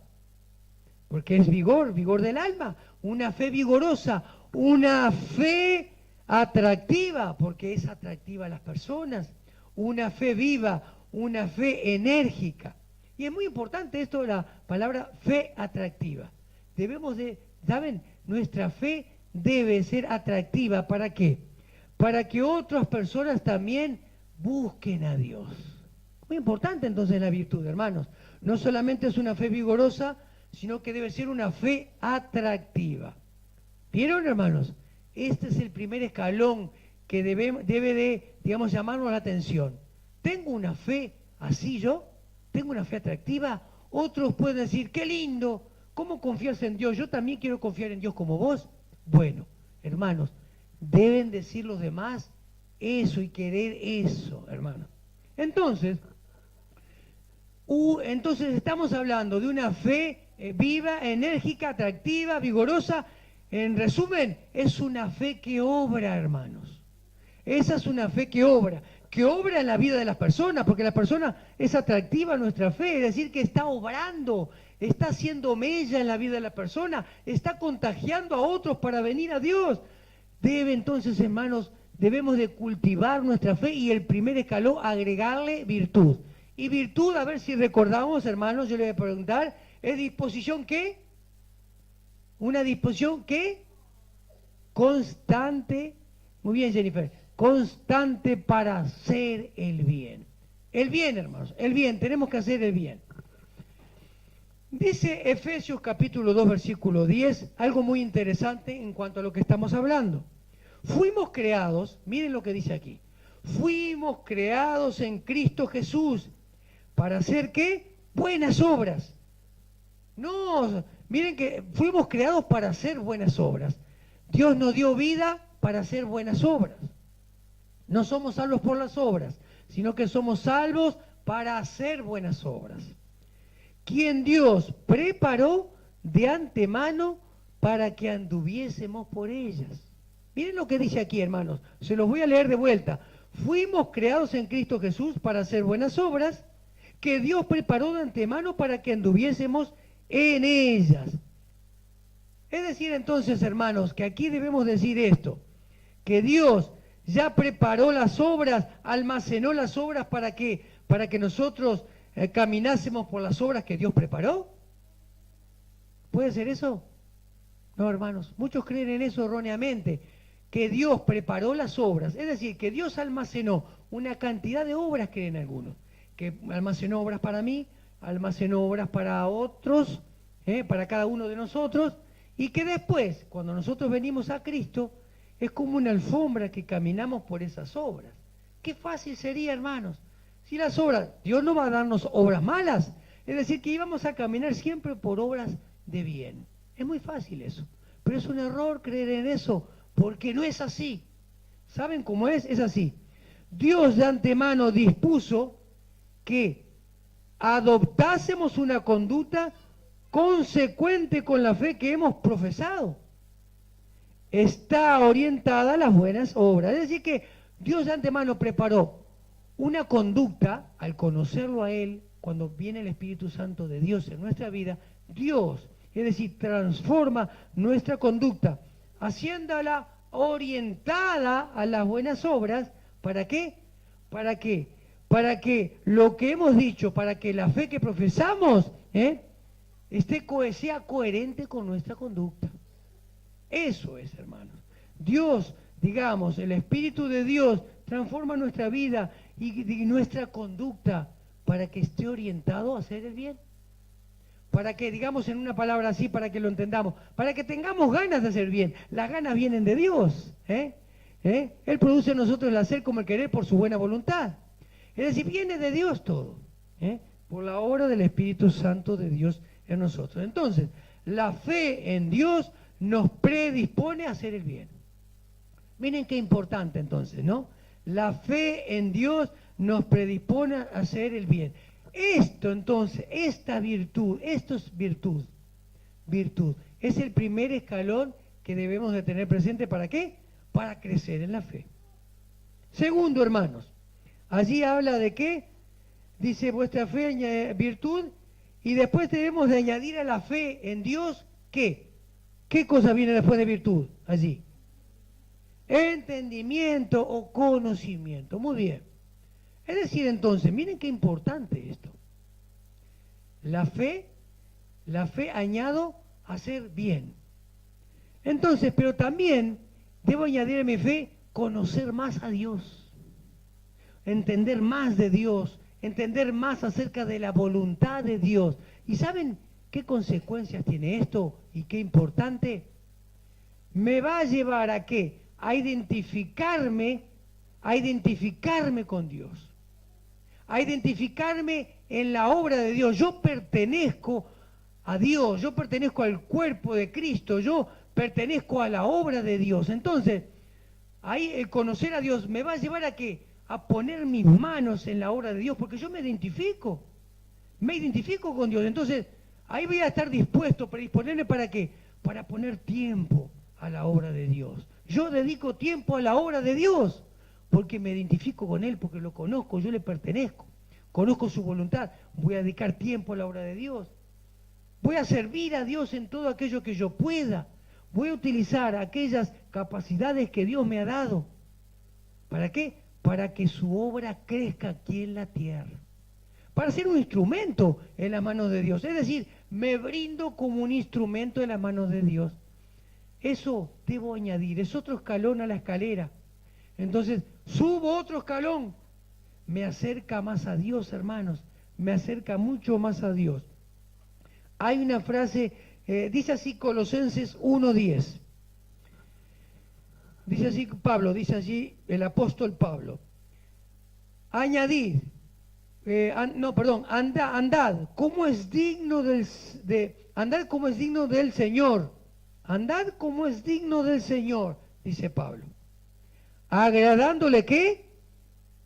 porque es vigor del alma, una fe vigorosa, una fe atractiva, porque es atractiva a las personas, una fe viva, una fe enérgica. Y es muy importante esto, la palabra fe atractiva. ¿Saben? Nuestra fe debe ser atractiva. ¿Para qué? Para que otras personas también busquen a Dios. Muy importante entonces la virtud, hermanos. No solamente es una fe vigorosa, sino que debe ser una fe atractiva. ¿Vieron, hermanos? Este es el primer escalón que debe de, digamos, llamarnos la atención. ¿Tengo una fe así yo? ¿Tengo una fe atractiva? Otros pueden decir, qué lindo, ¿cómo confías en Dios? Yo también quiero confiar en Dios como vos. Bueno, hermanos, deben decir los demás eso y querer eso, hermanos. Entonces estamos hablando de una fe viva, enérgica, atractiva, vigorosa. En resumen, es una fe que obra, hermanos. Esa es una fe que obra en la vida de las personas, porque la persona es atractiva a nuestra fe, es decir, que está obrando, está haciendo mella en la vida de la persona, está contagiando a otros para venir a Dios. Entonces, hermanos, debemos de cultivar nuestra fe y el primer escalón, agregarle virtud. Y virtud, a ver si recordamos, hermanos, yo le voy a preguntar, ¿es disposición qué? Una disposición ¿qué? Constante. Muy bien, Jennifer. Constante para hacer el bien. El bien, hermanos, el bien, tenemos que hacer el bien. Dice Efesios capítulo 2, versículo 10, algo muy interesante en cuanto a lo que estamos hablando. Fuimos creados, miren lo que dice aquí, fuimos creados en Cristo Jesús para hacer ¿qué? Buenas obras. No, miren que fuimos creados para hacer buenas obras. Dios nos dio vida para hacer buenas obras. No somos salvos por las obras, sino que somos salvos para hacer buenas obras. Quien Dios preparó de antemano para que anduviésemos por ellas. Miren lo que dice aquí, hermanos. Se los voy a leer de vuelta. Fuimos creados en Cristo Jesús para hacer buenas obras que Dios preparó de antemano para que anduviésemos en ellas. Es decir, entonces, hermanos, que aquí debemos decir esto, que Dios ya preparó las obras, almacenó las obras para que nosotros caminásemos por las obras que Dios preparó. ¿Puede ser eso? No, hermanos, muchos creen en eso erróneamente, que Dios preparó las obras, es decir, que Dios almacenó una cantidad de obras, creen algunos, que almacenó obras para mí, almacenó obras para otros, para cada uno de nosotros, y que después, cuando nosotros venimos a Cristo, es como una alfombra que caminamos por esas obras. Qué fácil sería, hermanos, si las obras, Dios no va a darnos obras malas, es decir, que íbamos a caminar siempre por obras de bien. Es muy fácil eso, pero es un error creer en eso, porque no es así. ¿Saben cómo es? Es así. Dios de antemano dispuso que adoptásemos una conducta consecuente con la fe que hemos profesado. Está orientada a las buenas obras. Es decir, que Dios de antemano preparó una conducta, al conocerlo a Él, cuando viene el Espíritu Santo de Dios en nuestra vida, Dios, es decir, transforma nuestra conducta, haciéndola orientada a las buenas obras. ¿Para qué? ¿Para qué? Para que lo que hemos dicho, para que la fe que profesamos, sea coherente con nuestra conducta. Eso es, hermanos. Dios, digamos, el Espíritu de Dios transforma nuestra vida y nuestra conducta para que esté orientado a hacer el bien. Para que, digamos en una palabra así, para que lo entendamos, para que tengamos ganas de hacer bien. Las ganas vienen de Dios. Él produce en nosotros el hacer como el querer por su buena voluntad. Es decir, viene de Dios todo, por la obra del Espíritu Santo de Dios en nosotros. Entonces, La fe en Dios nos predispone a hacer el bien. Miren qué importante entonces, ¿no? La fe en Dios nos predispone a hacer el bien. Esto entonces, esta virtud, esto es virtud, es el primer escalón que debemos de tener presente. ¿Para qué? Para crecer en la fe. Segundo, hermanos, allí habla de qué, dice vuestra fe, virtud, y después debemos de añadir a la fe en Dios, ¿qué? ¿Qué cosa viene después de virtud allí? Entendimiento o conocimiento. Muy bien. Es decir, entonces, miren qué importante esto. La fe añado a hacer bien. Entonces, pero también debo añadir a mi fe conocer más a Dios, entender más de Dios, entender más acerca de la voluntad de Dios. ¿Y saben qué consecuencias tiene esto y qué importante? Me va a llevar a qué? A identificarme con Dios, a identificarme en la obra de Dios. Yo pertenezco a Dios, yo pertenezco al cuerpo de Cristo, yo pertenezco a la obra de Dios. Entonces, ahí el conocer a Dios me va a llevar a qué? A poner mis manos en la obra de Dios, porque yo me identifico con Dios. Entonces, ahí voy a estar dispuesto, predisponerme ¿para qué? Para poner tiempo a la obra de Dios. Yo dedico tiempo a la obra de Dios, porque me identifico con Él, porque lo conozco, yo le pertenezco, conozco su voluntad. Voy a dedicar tiempo a la obra de Dios. Voy a servir a Dios en todo aquello que yo pueda. Voy a utilizar aquellas capacidades que Dios me ha dado. ¿Para qué? Para que su obra crezca aquí en la tierra. Para ser un instrumento en las manos de Dios. Es decir, me brindo como un instrumento en las manos de Dios. Eso debo añadir, es otro escalón a la escalera. Entonces, subo otro escalón. Me acerca más a Dios, hermanos. Me acerca mucho más a Dios. Hay una frase, dice así Colosenses 1:10. Dice así Pablo, dice allí el apóstol Pablo. Añadid, andad como es digno andad como es digno del Señor. Andad como es digno del Señor, dice Pablo. ¿Agradándole qué?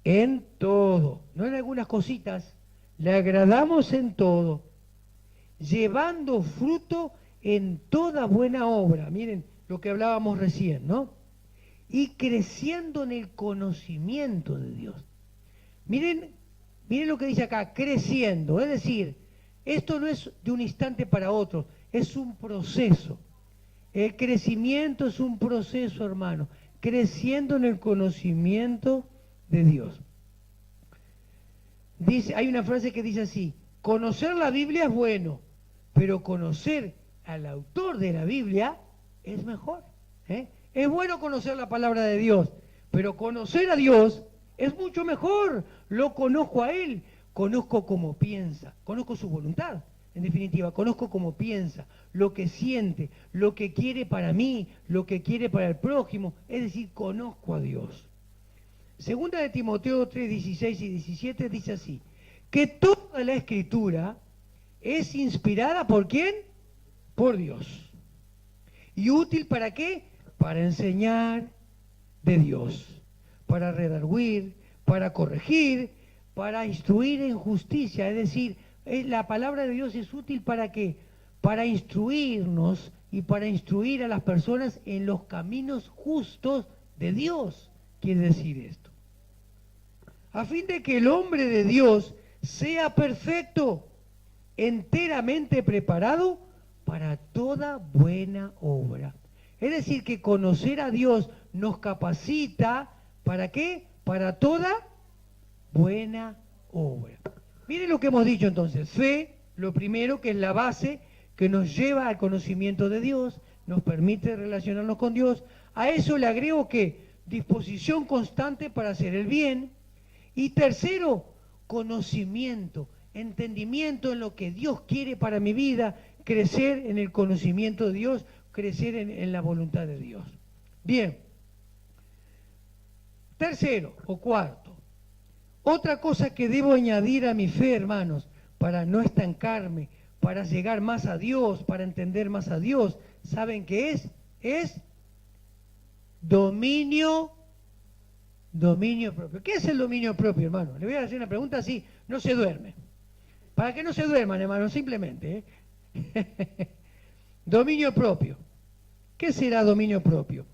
En todo. No en algunas cositas. Le agradamos en todo. Llevando fruto en toda buena obra. Miren lo que hablábamos recién, ¿no? Y creciendo en el conocimiento de Dios. Miren lo que dice acá, creciendo. Es decir, esto no es de un instante para otro, es un proceso. El crecimiento es un proceso, hermano. Creciendo en el conocimiento de Dios. Hay una frase que dice así: conocer la Biblia es bueno, pero conocer al autor de la Biblia es mejor. Es bueno conocer la palabra de Dios, pero conocer a Dios es mucho mejor. Lo conozco a Él, conozco cómo piensa, conozco su voluntad. En definitiva, conozco cómo piensa, lo que siente, lo que quiere para mí, lo que quiere para el prójimo. Es decir, conozco a Dios. Segunda de Timoteo 3:16 y 17 dice así: que toda la Escritura es inspirada ¿por quién? Por Dios. ¿Y útil para qué? Para enseñar de Dios, para redarguir, para corregir, para instruir en justicia. Es decir, la palabra de Dios es útil ¿para qué? Para instruirnos y para instruir a las personas en los caminos justos de Dios. Quiere decir esto. A fin de que el hombre de Dios sea perfecto, enteramente preparado para toda buena obra. Es decir, que conocer a Dios nos capacita, ¿para qué? Para toda buena obra. Miren lo que hemos dicho entonces. Fe, lo primero, que es la base que nos lleva al conocimiento de Dios, nos permite relacionarnos con Dios. A eso le agrego que disposición constante para hacer el bien. Y tercero, conocimiento, entendimiento en lo que Dios quiere para mi vida, crecer en el conocimiento de Dios, crecer en la voluntad de Dios. Bien. Tercero o cuarto, otra cosa que debo añadir a mi fe, hermanos, para no estancarme, para llegar más a Dios, para entender más a Dios. ¿Saben qué es? Es dominio propio. ¿Qué es el dominio propio, hermano? Le voy a hacer una pregunta así, no se duerme. Para que no se duerman, hermano, simplemente. Dominio propio. ¿Qué será dominio propio?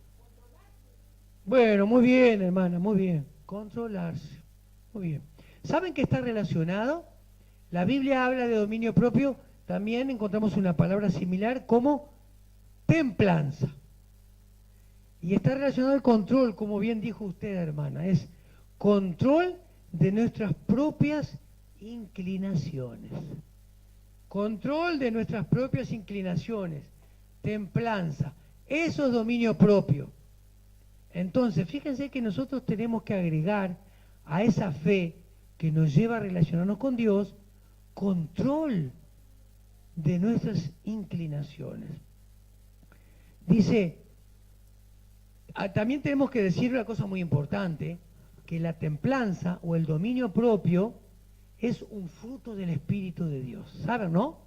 Bueno, muy bien, hermana, muy bien. Controlarse. Muy bien. ¿Saben que está relacionado? La Biblia habla de dominio propio, también encontramos una palabra similar como templanza. Y está relacionado al control, como bien dijo usted, hermana, es control de nuestras propias inclinaciones. Control de nuestras propias inclinaciones, templanza, eso es dominio propio. Entonces, fíjense que nosotros tenemos que agregar a esa fe que nos lleva a relacionarnos con Dios, control de nuestras inclinaciones. Dice, también tenemos que decir una cosa muy importante, que la templanza o el dominio propio es un fruto del Espíritu de Dios. ¿Saben, no?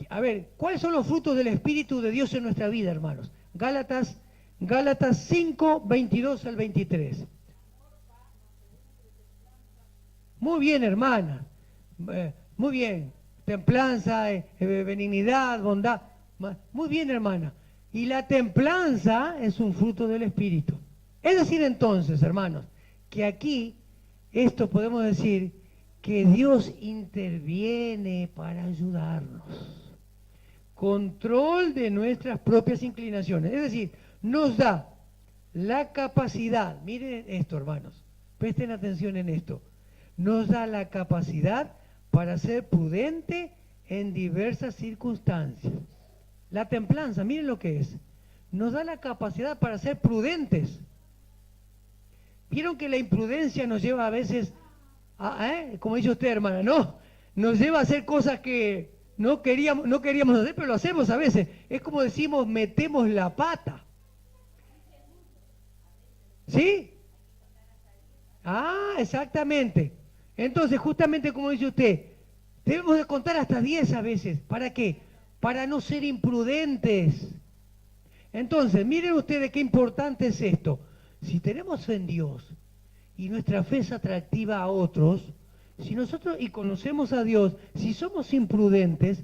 A ver, ¿cuáles son los frutos del Espíritu de Dios en nuestra vida, hermanos? Gálatas 5, 22 al 23. Muy bien, hermana. Muy bien. Templanza, benignidad, bondad. Muy bien, hermana. Y la templanza es un fruto del Espíritu. Es decir, entonces, hermanos, que aquí, esto podemos decir que Dios interviene para ayudarnos. Control de nuestras propias inclinaciones. Es decir, nos da la capacidad, miren esto, hermanos, presten atención en esto, nos da la capacidad para ser prudente en diversas circunstancias. La templanza, miren lo que es, nos da la capacidad para ser prudentes. Vieron que la imprudencia nos lleva a veces, como dice usted, hermana, no, nos lleva a hacer cosas que no queríamos hacer, pero lo hacemos a veces. Es como decimos, metemos la pata. ¿Sí? Ah, exactamente. Entonces, justamente como dice usted, debemos de contar hasta 10 a veces. ¿Para qué? Para no ser imprudentes. Entonces, miren ustedes qué importante es esto. Si tenemos fe en Dios y nuestra fe es atractiva a otros, si nosotros y conocemos a Dios, si somos imprudentes,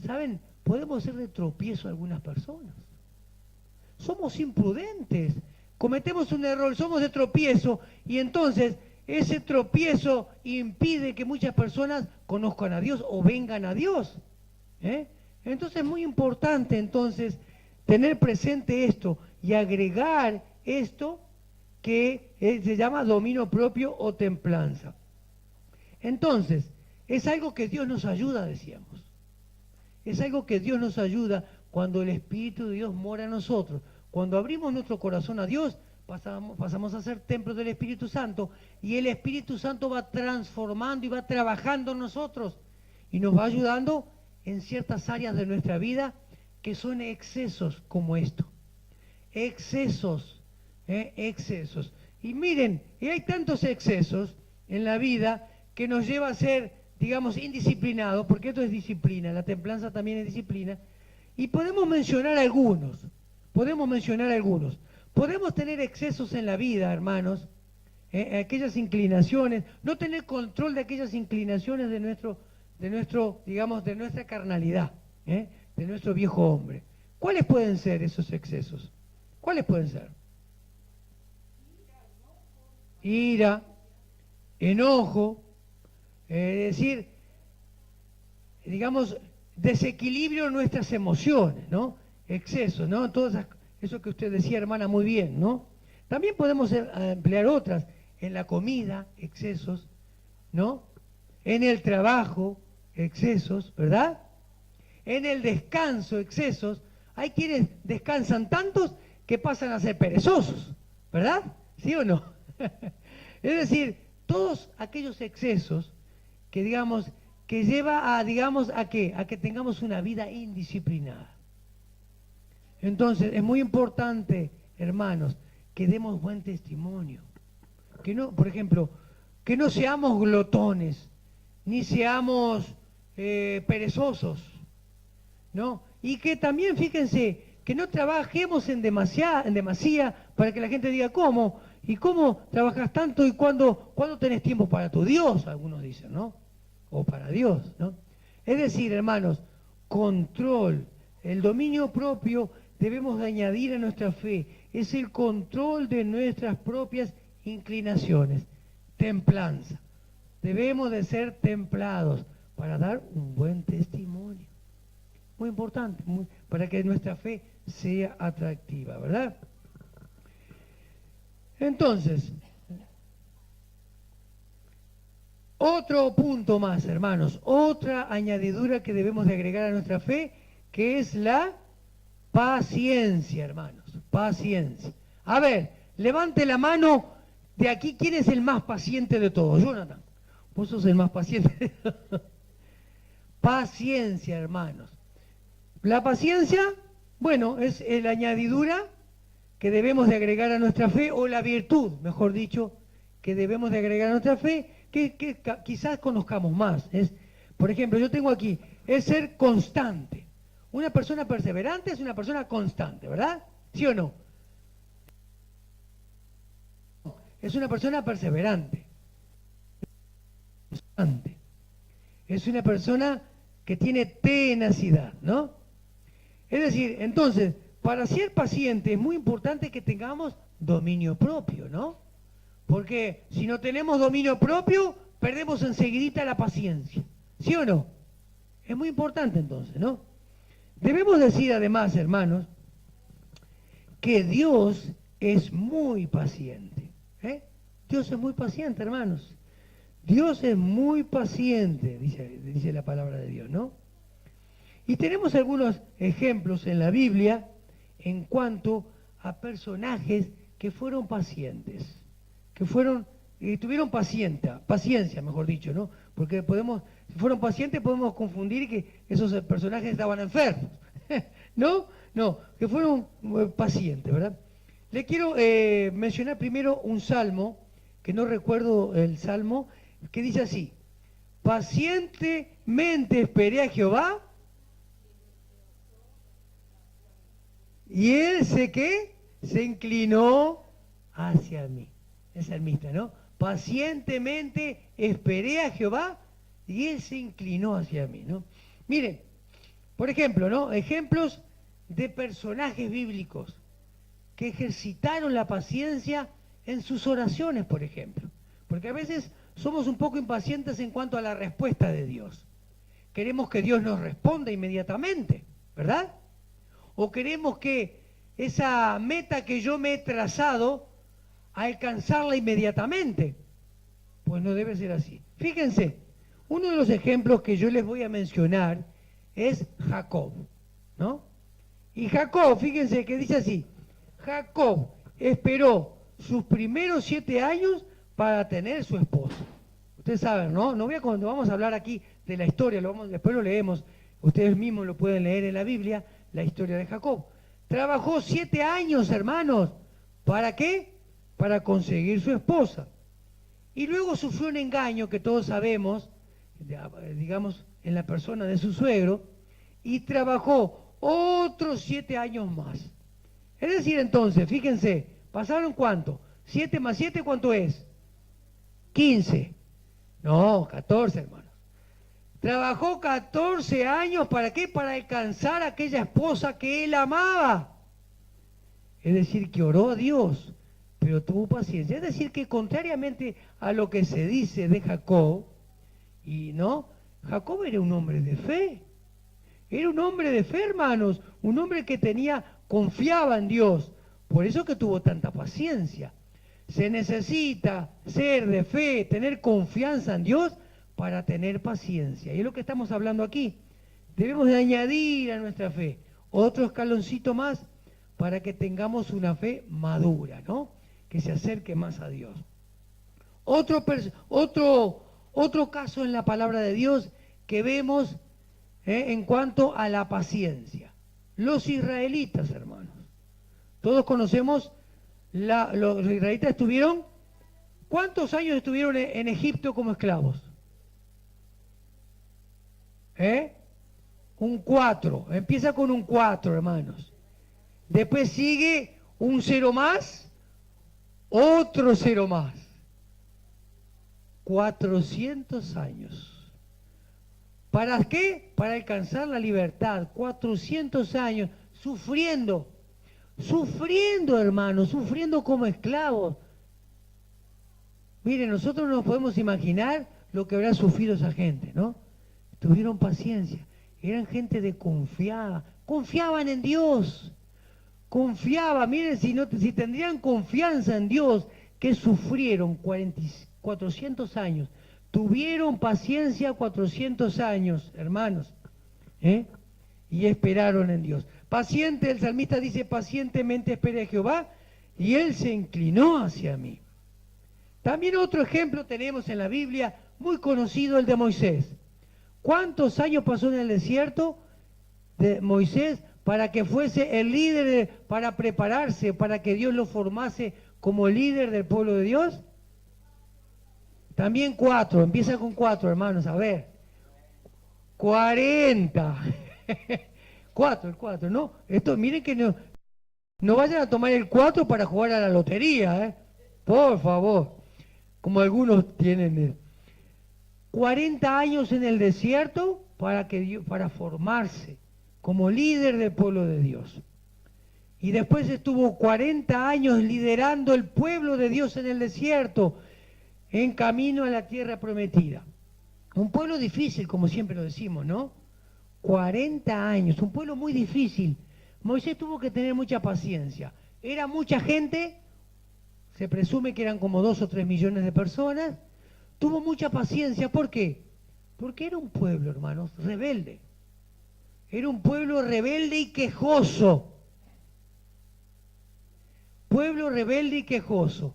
¿saben? Podemos ser de tropiezo a algunas personas. Somos imprudentes, cometemos un error, somos de tropiezo y entonces ese tropiezo impide que muchas personas conozcan a Dios o vengan a Dios. Entonces es muy importante entonces tener presente esto y agregar esto que se llama dominio propio o templanza. Entonces, es algo que Dios nos ayuda, decíamos. Es algo que Dios nos ayuda cuando el Espíritu de Dios mora en nosotros. Cuando abrimos nuestro corazón a Dios, pasamos a ser templos del Espíritu Santo y el Espíritu Santo va transformando y va trabajando en nosotros y nos va ayudando en ciertas áreas de nuestra vida que son excesos como esto. Excesos. Y miren, y hay tantos excesos en la vida que nos lleva a ser, digamos, indisciplinados, porque esto es disciplina, la templanza también es disciplina, y podemos mencionar algunos, podemos tener excesos en la vida, hermanos, aquellas inclinaciones, no tener control de aquellas inclinaciones de nuestro, digamos, de nuestra carnalidad, de nuestro viejo hombre. ¿Cuáles pueden ser esos excesos? ¿Cuáles pueden ser? Ira, enojo, es decir, digamos, desequilibrio en nuestras emociones, ¿no? Excesos, ¿no? Eso que usted decía, hermana, muy bien, ¿no? También podemos emplear otras, en la comida, excesos, ¿no? En el trabajo, excesos, ¿verdad? En el descanso, excesos. Hay quienes descansan tantos que pasan a ser perezosos, ¿verdad? ¿Sí o no? Es decir, todos aquellos excesos que digamos que lleva ¿a qué? A que tengamos una vida indisciplinada. Entonces, es muy importante, hermanos, que demos buen testimonio. Que no, por ejemplo, que no seamos glotones, ni seamos perezosos, ¿no? Y que también, fíjense, que no trabajemos en demasía para que la gente diga, ¿cómo? ¿Y cómo trabajas tanto y cuándo tenés tiempo para tu Dios? Algunos dicen, ¿no? O para Dios, ¿no? Es decir, hermanos, control, el dominio propio debemos de añadir a nuestra fe, es el control de nuestras propias inclinaciones, templanza. Debemos de ser templados para dar un buen testimonio. Muy importante, para que nuestra fe sea atractiva, ¿verdad? Entonces, otro punto más, hermanos, otra añadidura que debemos de agregar a nuestra fe, que es la paciencia, hermanos, paciencia. A ver, levante la mano de aquí, ¿quién es el más paciente de todos? Jonathan, vos sos el más paciente. Paciencia, hermanos. La paciencia, bueno, es la añadidura que debemos de agregar a nuestra fe, o la virtud, mejor dicho, que debemos de agregar a nuestra fe, que quizás conozcamos más. Por ejemplo, yo tengo aquí, es ser constante. Una persona perseverante es una persona constante, ¿verdad? ¿Sí o no? Es una persona perseverante. Constante. Es una persona que tiene tenacidad, ¿no? Es decir, entonces, para ser paciente es muy importante que tengamos dominio propio, ¿no? Porque si no tenemos dominio propio, perdemos enseguidita la paciencia. ¿Sí o no? Es muy importante entonces, ¿no? Debemos decir además, hermanos, que Dios es muy paciente. ¿Eh? Dios es muy paciente, hermanos. Dios es muy paciente, dice la palabra de Dios, ¿no? Y tenemos algunos ejemplos en la Biblia en cuanto a personajes que fueron pacientes, que tuvieron paciencia, mejor dicho, ¿no? Porque si fueron pacientes podemos confundir que esos personajes estaban enfermos, ¿no? No, que fueron pacientes, ¿verdad? Le quiero mencionar primero un salmo, que no recuerdo el salmo, que dice así: pacientemente esperé a Jehová, y él se inclinó hacia mí. Es salmista, ¿no? Pacientemente esperé a Jehová y él se inclinó hacia mí, ¿no? Miren, por ejemplo, ¿no? Ejemplos de personajes bíblicos que ejercitaron la paciencia en sus oraciones, por ejemplo. Porque a veces somos un poco impacientes en cuanto a la respuesta de Dios. Queremos que Dios nos responda inmediatamente, ¿verdad? O queremos que esa meta que yo me he trazado, alcanzarla inmediatamente. Pues no debe ser así. Fíjense, uno de los ejemplos que yo les voy a mencionar es Jacob, ¿no? Y Jacob, fíjense que dice así: Jacob esperó sus primeros 7 años para tener su esposa. Ustedes saben, ¿no? Cuando vamos a hablar aquí de la historia, después lo leemos, ustedes mismos lo pueden leer en la Biblia, la historia de Jacob. Trabajó 7 años, hermanos. ¿Para qué? Para conseguir su esposa. Y luego sufrió un engaño que todos sabemos, digamos, en la persona de su suegro, y trabajó otros 7 años más. Es decir, entonces, fíjense, ¿pasaron cuánto? 7 más 7, ¿cuánto es? 15. No, 14, hermanos. Trabajó 14 años, ¿para qué? Para alcanzar a aquella esposa que él amaba. Es decir, que oró a Dios, pero tuvo paciencia. Es decir, que contrariamente a lo que se dice de Jacob, Jacob era un hombre de fe. Era un hombre de fe, hermanos, un hombre que confiaba en Dios. Por eso que tuvo tanta paciencia. Se necesita ser de fe, tener confianza en Dios para tener paciencia. Y es lo que estamos hablando aquí. Debemos de añadir a nuestra fe otro escaloncito más para que tengamos una fe madura, ¿no? Que se acerque más a Dios. Otro caso en la palabra de Dios que vemos en cuanto a la paciencia. Los israelitas, hermanos. Todos conocemos, los israelitas estuvieron, ¿cuántos años estuvieron en Egipto como esclavos? ¿Eh? Un 4. Empieza con un 4, hermanos. Después sigue un 0 más, otro 0 más. 400 años. ¿Para qué? Para alcanzar la libertad. 400 años sufriendo. Sufriendo, hermanos, sufriendo como esclavos. Miren, nosotros no nos podemos imaginar lo que habrá sufrido esa gente, ¿no? Tuvieron paciencia. Eran gente de confiada. Confiaban en Dios. Confiaban. Miren, si tendrían confianza en Dios, que sufrieron 400 años. Tuvieron paciencia 400 años, hermanos. Y esperaron en Dios. Paciente, el salmista dice, pacientemente esperé a Jehová, y Él se inclinó hacia mí. También otro ejemplo tenemos en la Biblia, muy conocido, el de Moisés. ¿Cuántos años pasó en el desierto de Moisés para que fuese el líder, para prepararse, para que Dios lo formase como líder del pueblo de Dios? También 4, empieza con 4, hermanos, a ver. 40. 4, el 4, ¿no? Esto, miren que no vayan a tomar el 4 para jugar a la lotería, ¿eh? Por favor. Como algunos tienen. 40 años en el desierto para formarse como líder del pueblo de Dios. Y después estuvo 40 años liderando el pueblo de Dios en el desierto, en camino a la tierra prometida. Un pueblo difícil, como siempre lo decimos, ¿no? 40 años, un pueblo muy difícil. Moisés tuvo que tener mucha paciencia. Era mucha gente, se presume que eran como 2 o 3 millones de personas. Tuvo mucha paciencia, ¿por qué? Porque era un pueblo, hermanos, rebelde. Era un pueblo rebelde y quejoso. Pueblo rebelde y quejoso.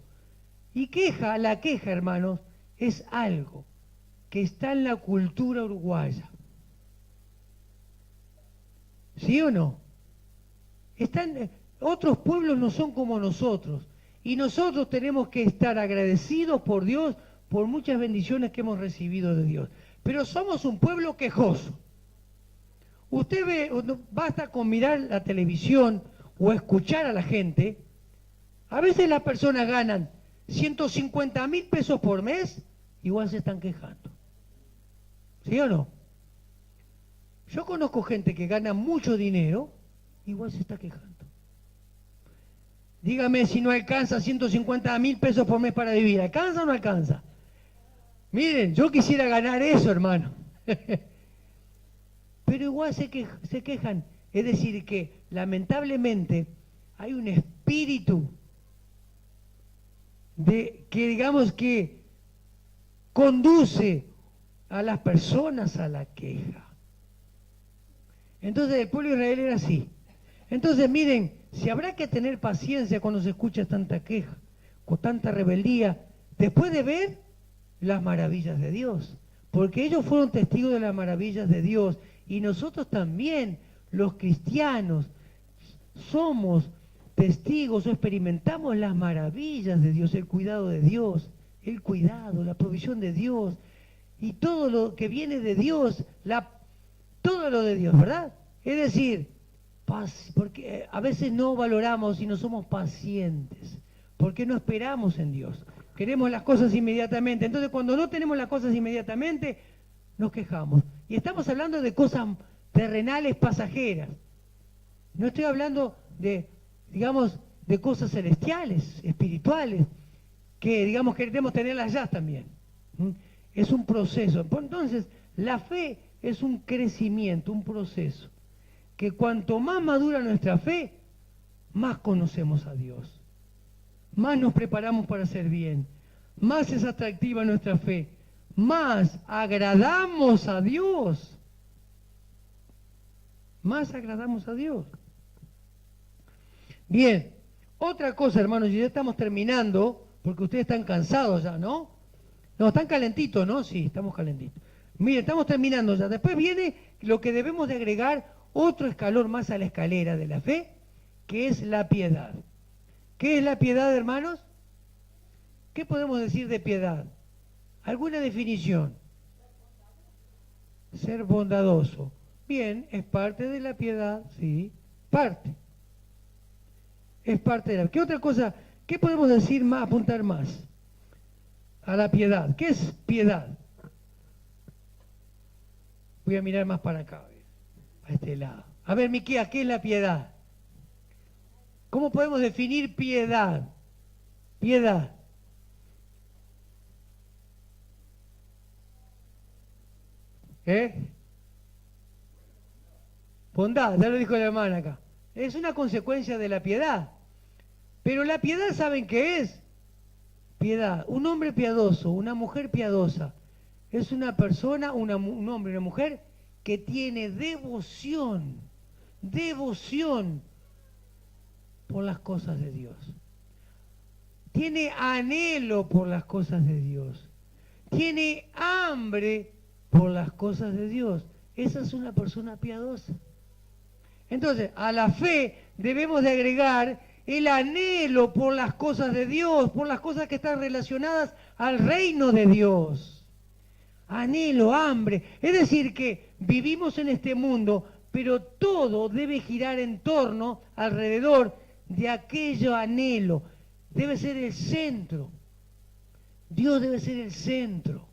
Y la queja, hermanos, es algo que está en la cultura uruguaya. ¿Sí o no? Otros pueblos no son como nosotros. Y nosotros tenemos que estar agradecidos por Dios por muchas bendiciones que hemos recibido de Dios. Pero somos un pueblo quejoso. Usted ve, basta con mirar la televisión o escuchar a la gente. A veces las personas ganan 150.000 pesos por mes, igual se están quejando. ¿Sí o no? Yo conozco gente que gana mucho dinero, igual se está quejando. Dígame si no alcanza 150.000 pesos por mes para vivir. ¿Alcanza o no alcanza? Miren, yo quisiera ganar eso, hermano. Pero igual se quejan. Es decir, que lamentablemente hay un espíritu que digamos que conduce a las personas a la queja. Entonces el pueblo de Israel era así. Entonces miren, si habrá que tener paciencia cuando se escucha tanta queja, con tanta rebeldía, después de ver las maravillas de Dios. Porque ellos fueron testigos de las maravillas de Dios. Y nosotros también, los cristianos, somos testigos o experimentamos las maravillas de Dios, el cuidado de Dios, el cuidado, la provisión de Dios y todo lo que viene de Dios, todo lo de Dios, ¿verdad? Es decir, paz, porque a veces no valoramos y no somos pacientes, porque no esperamos en Dios. Queremos las cosas inmediatamente. Entonces, cuando no tenemos las cosas inmediatamente, nos quejamos. Y estamos hablando de cosas terrenales, pasajeras. No estoy hablando de, digamos, de cosas celestiales, espirituales, que, digamos, queremos tenerlas ya también. Es un proceso. Entonces, la fe es un crecimiento, un proceso. Que cuanto más madura nuestra fe, más conocemos a Dios. Más nos preparamos para hacer bien. Más es atractiva nuestra fe. Más agradamos a Dios. Más agradamos a Dios. Bien, otra cosa, hermanos, y ya estamos terminando, porque ustedes están cansados ya, ¿no? No, están calentitos, ¿no? Sí, estamos calentitos. Mire, estamos terminando ya. Después viene lo que debemos de agregar, otro escalón más a la escalera de la fe, que es la piedad. ¿Qué es la piedad, hermanos? ¿Qué podemos decir de piedad? ¿Alguna definición? Ser bondadoso. Bien, es parte de la piedad, sí, parte. Es parte de la... ¿Qué otra cosa? ¿Qué podemos decir más, apuntar más? A la piedad. ¿Qué es piedad? Voy a mirar más para acá, a ver, a este lado. A ver, Miquea, ¿qué es la piedad? ¿Cómo podemos definir piedad? Piedad. ¿Eh? Bondad, ya lo dijo la hermana acá. Es una consecuencia de la piedad. Pero la piedad, ¿saben qué es? Piedad. Un hombre piadoso, una mujer piadosa, es una persona, un hombre, una mujer que tiene devoción, devoción por las cosas de Dios. Tiene anhelo por las cosas de Dios. Tiene hambre por las cosas de Dios. Esa es una persona piadosa. Entonces, a la fe debemos de agregar el anhelo por las cosas de Dios, por las cosas que están relacionadas al reino de Dios. Anhelo, hambre. Es decir, que vivimos en este mundo, pero todo debe girar en torno, alrededor de aquello anhelo. Debe ser el centro. Dios debe ser el centro,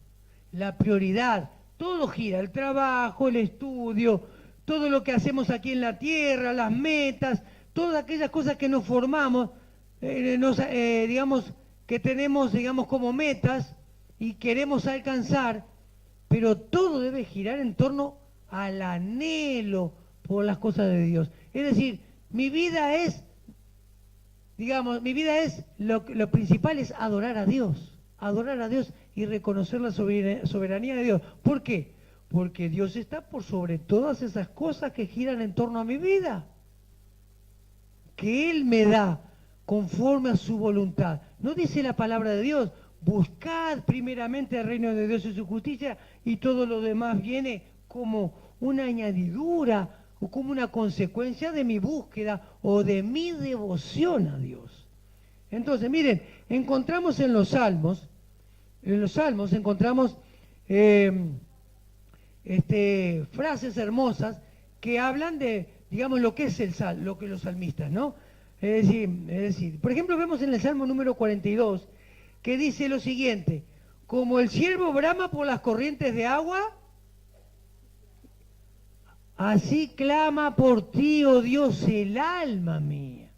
la prioridad. Todo gira, el trabajo, el estudio, todo lo que hacemos aquí en la tierra, las metas, todas aquellas cosas que nos formamos, digamos, que tenemos, digamos, como metas y queremos alcanzar, pero todo debe girar en torno al anhelo por las cosas de Dios. Es decir, mi vida es, digamos, mi vida es, lo principal es adorar a Dios y reconocer la soberanía de Dios. ¿Por qué? Porque Dios está por sobre todas esas cosas que giran en torno a mi vida, que Él me da conforme a su voluntad. ¿No dice la palabra de Dios? Buscad primeramente el reino de Dios y su justicia, y todo lo demás viene como una añadidura o como una consecuencia de mi búsqueda o de mi devoción a Dios. Entonces, miren, encontramos en los Salmos encontramos frases hermosas que hablan de, digamos, lo que es lo que los salmistas, ¿no? Es decir, por ejemplo, vemos en el Salmo número 42 que dice lo siguiente: como el ciervo brama por las corrientes de agua, así clama por ti, oh Dios, el alma mía.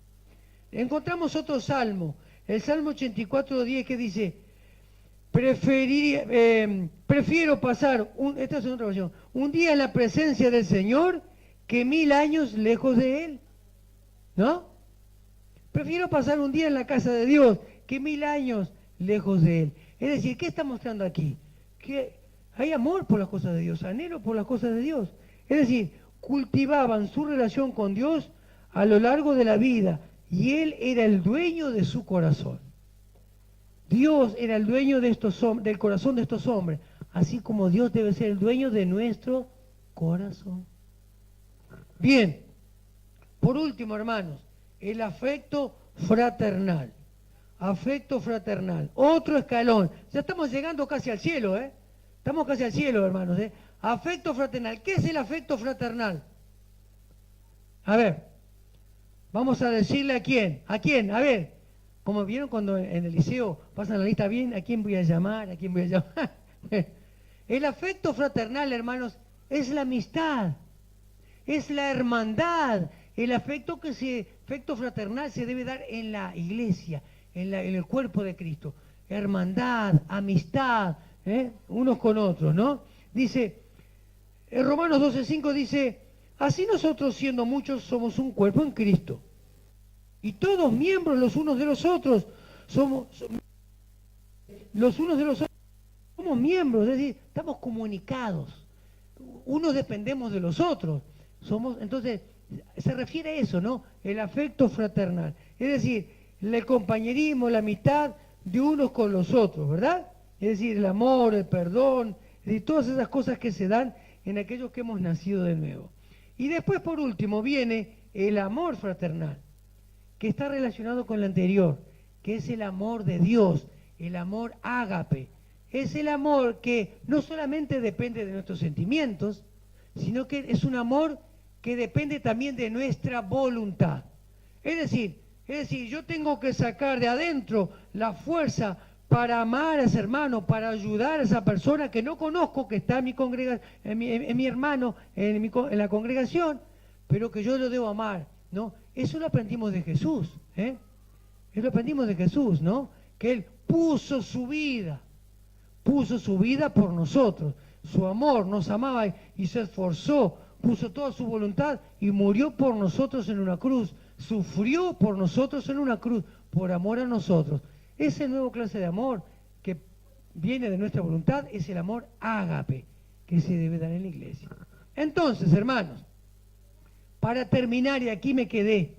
Encontramos otro salmo, el Salmo 84:10, que dice: prefiero pasar, esta es otra versión, un día en la presencia del Señor que 1000 años lejos de Él. ¿No? Prefiero pasar un día en la casa de Dios que 1000 años lejos de Él. Es decir, ¿qué está mostrando aquí? Que hay amor por las cosas de Dios, anhelo por las cosas de Dios. Es decir, cultivaban su relación con Dios a lo largo de la vida y Él era el dueño de su corazón. Dios era el dueño de del corazón de estos hombres, así como Dios debe ser el dueño de nuestro corazón. Bien, por último, hermanos, el afecto fraternal. Afecto fraternal. Otro escalón. Ya estamos llegando casi al cielo, ¿eh? Estamos casi al cielo, hermanos, ¿eh? Afecto fraternal. ¿Qué es el afecto fraternal? A ver, vamos a decirle a quién. ¿A quién? A ver. Como vieron cuando en el liceo pasan la lista bien, ¿a quién voy a llamar? ¿A quién voy a llamar? El afecto fraternal, hermanos, es la amistad, es la hermandad. El afecto fraternal se debe dar en la iglesia, en el cuerpo de Cristo. Hermandad, amistad, unos con otros, ¿no? Dice, en Romanos 12:5 dice: así nosotros, siendo muchos, somos un cuerpo en Cristo. Y todos miembros los unos de los otros, somos miembros, es decir, estamos comunicados. Unos dependemos de los otros. Entonces, se refiere a eso, ¿no? El afecto fraternal. Es decir, el compañerismo, la amistad de unos con los otros, ¿verdad? Es decir, el amor, el perdón, y todas esas cosas que se dan en aquellos que hemos nacido de nuevo. Y después, por último, viene el amor fraternal, que está relacionado con el anterior, que es el amor de Dios, el amor ágape, es el amor que no solamente depende de nuestros sentimientos, sino que es un amor que depende también de nuestra voluntad. Es decir, yo tengo que sacar de adentro la fuerza para amar a ese hermano, para ayudar a esa persona que no conozco, que está en mi congregación, en mi hermano, en la congregación, pero que yo lo debo amar, ¿no? Eso lo aprendimos de Jesús, ¿eh? Eso lo aprendimos de Jesús, ¿no? Que Él puso su vida por nosotros. Su amor nos amaba y se esforzó, puso toda su voluntad y murió por nosotros en una cruz. Sufrió por nosotros en una cruz, por amor a nosotros. Ese nuevo clase de amor que viene de nuestra voluntad es el amor ágape, que se debe dar en la iglesia. Entonces, hermanos, para terminar, y aquí me quedé,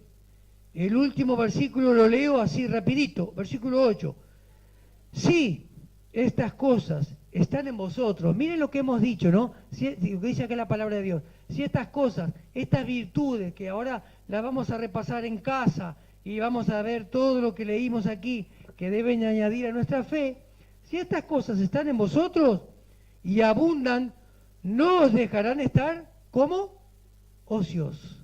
el último versículo lo leo así rapidito, versículo 8. Sí, estas cosas están en vosotros. Miren lo que hemos dicho, ¿no? Lo que dice acá la palabra de Dios. Si estas cosas, estas virtudes, que ahora las vamos a repasar en casa y vamos a ver todo lo que leímos aquí, que deben añadir a nuestra fe, si estas cosas están en vosotros y abundan, no os dejarán estar como ociosos.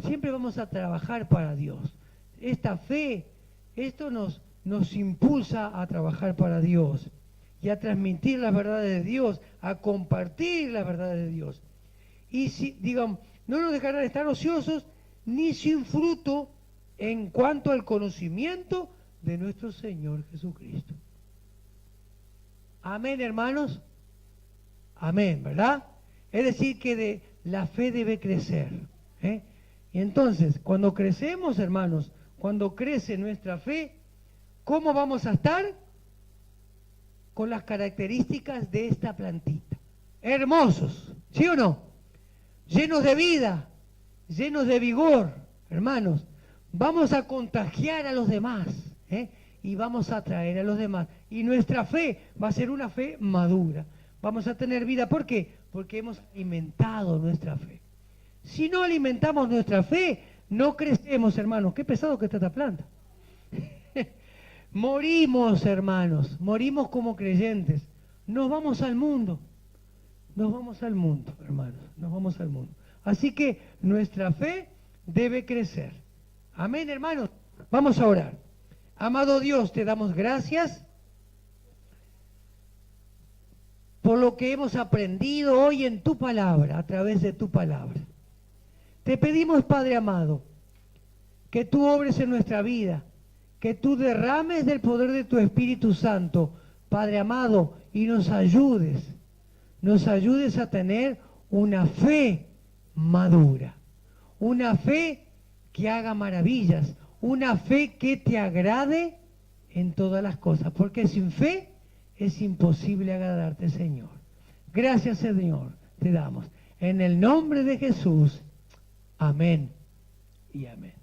Siempre vamos a trabajar para Dios. Esta fe, esto nos impulsa a trabajar para Dios y a transmitir las verdades de Dios, a compartir las verdades de Dios. Y si, digamos, no nos dejarán estar ociosos ni sin fruto en cuanto al conocimiento de nuestro Señor Jesucristo. Amén, hermanos. Amén, ¿verdad? Es decir, que la fe debe crecer, ¿eh? Y entonces, cuando crecemos, hermanos, cuando crece nuestra fe, ¿cómo vamos a estar? Con las características de esta plantita. Hermosos, ¿sí o no? Llenos de vida, llenos de vigor, hermanos. Vamos a contagiar a los demás, ¿eh? Y vamos a atraer a los demás. Y nuestra fe va a ser una fe madura. Vamos a tener vida. ¿Por qué? Porque hemos alimentado nuestra fe. Si no alimentamos nuestra fe, no crecemos, hermanos. Qué pesado que está esta planta. Morimos, hermanos. Morimos como creyentes. Nos vamos al mundo. Nos vamos al mundo, hermanos. Nos vamos al mundo. Así que nuestra fe debe crecer. Amén, hermanos. Vamos a orar. Amado Dios, te damos gracias por lo que hemos aprendido hoy en tu palabra, a través de tu palabra. Te pedimos, Padre amado, que tú obres en nuestra vida, que tú derrames del poder de tu Espíritu Santo, Padre amado, y nos ayudes a tener una fe madura, una fe que haga maravillas, una fe que te agrade en todas las cosas, porque sin fe es imposible agradarte, Señor. Gracias, Señor, te damos. En el nombre de Jesús. Amén y amén.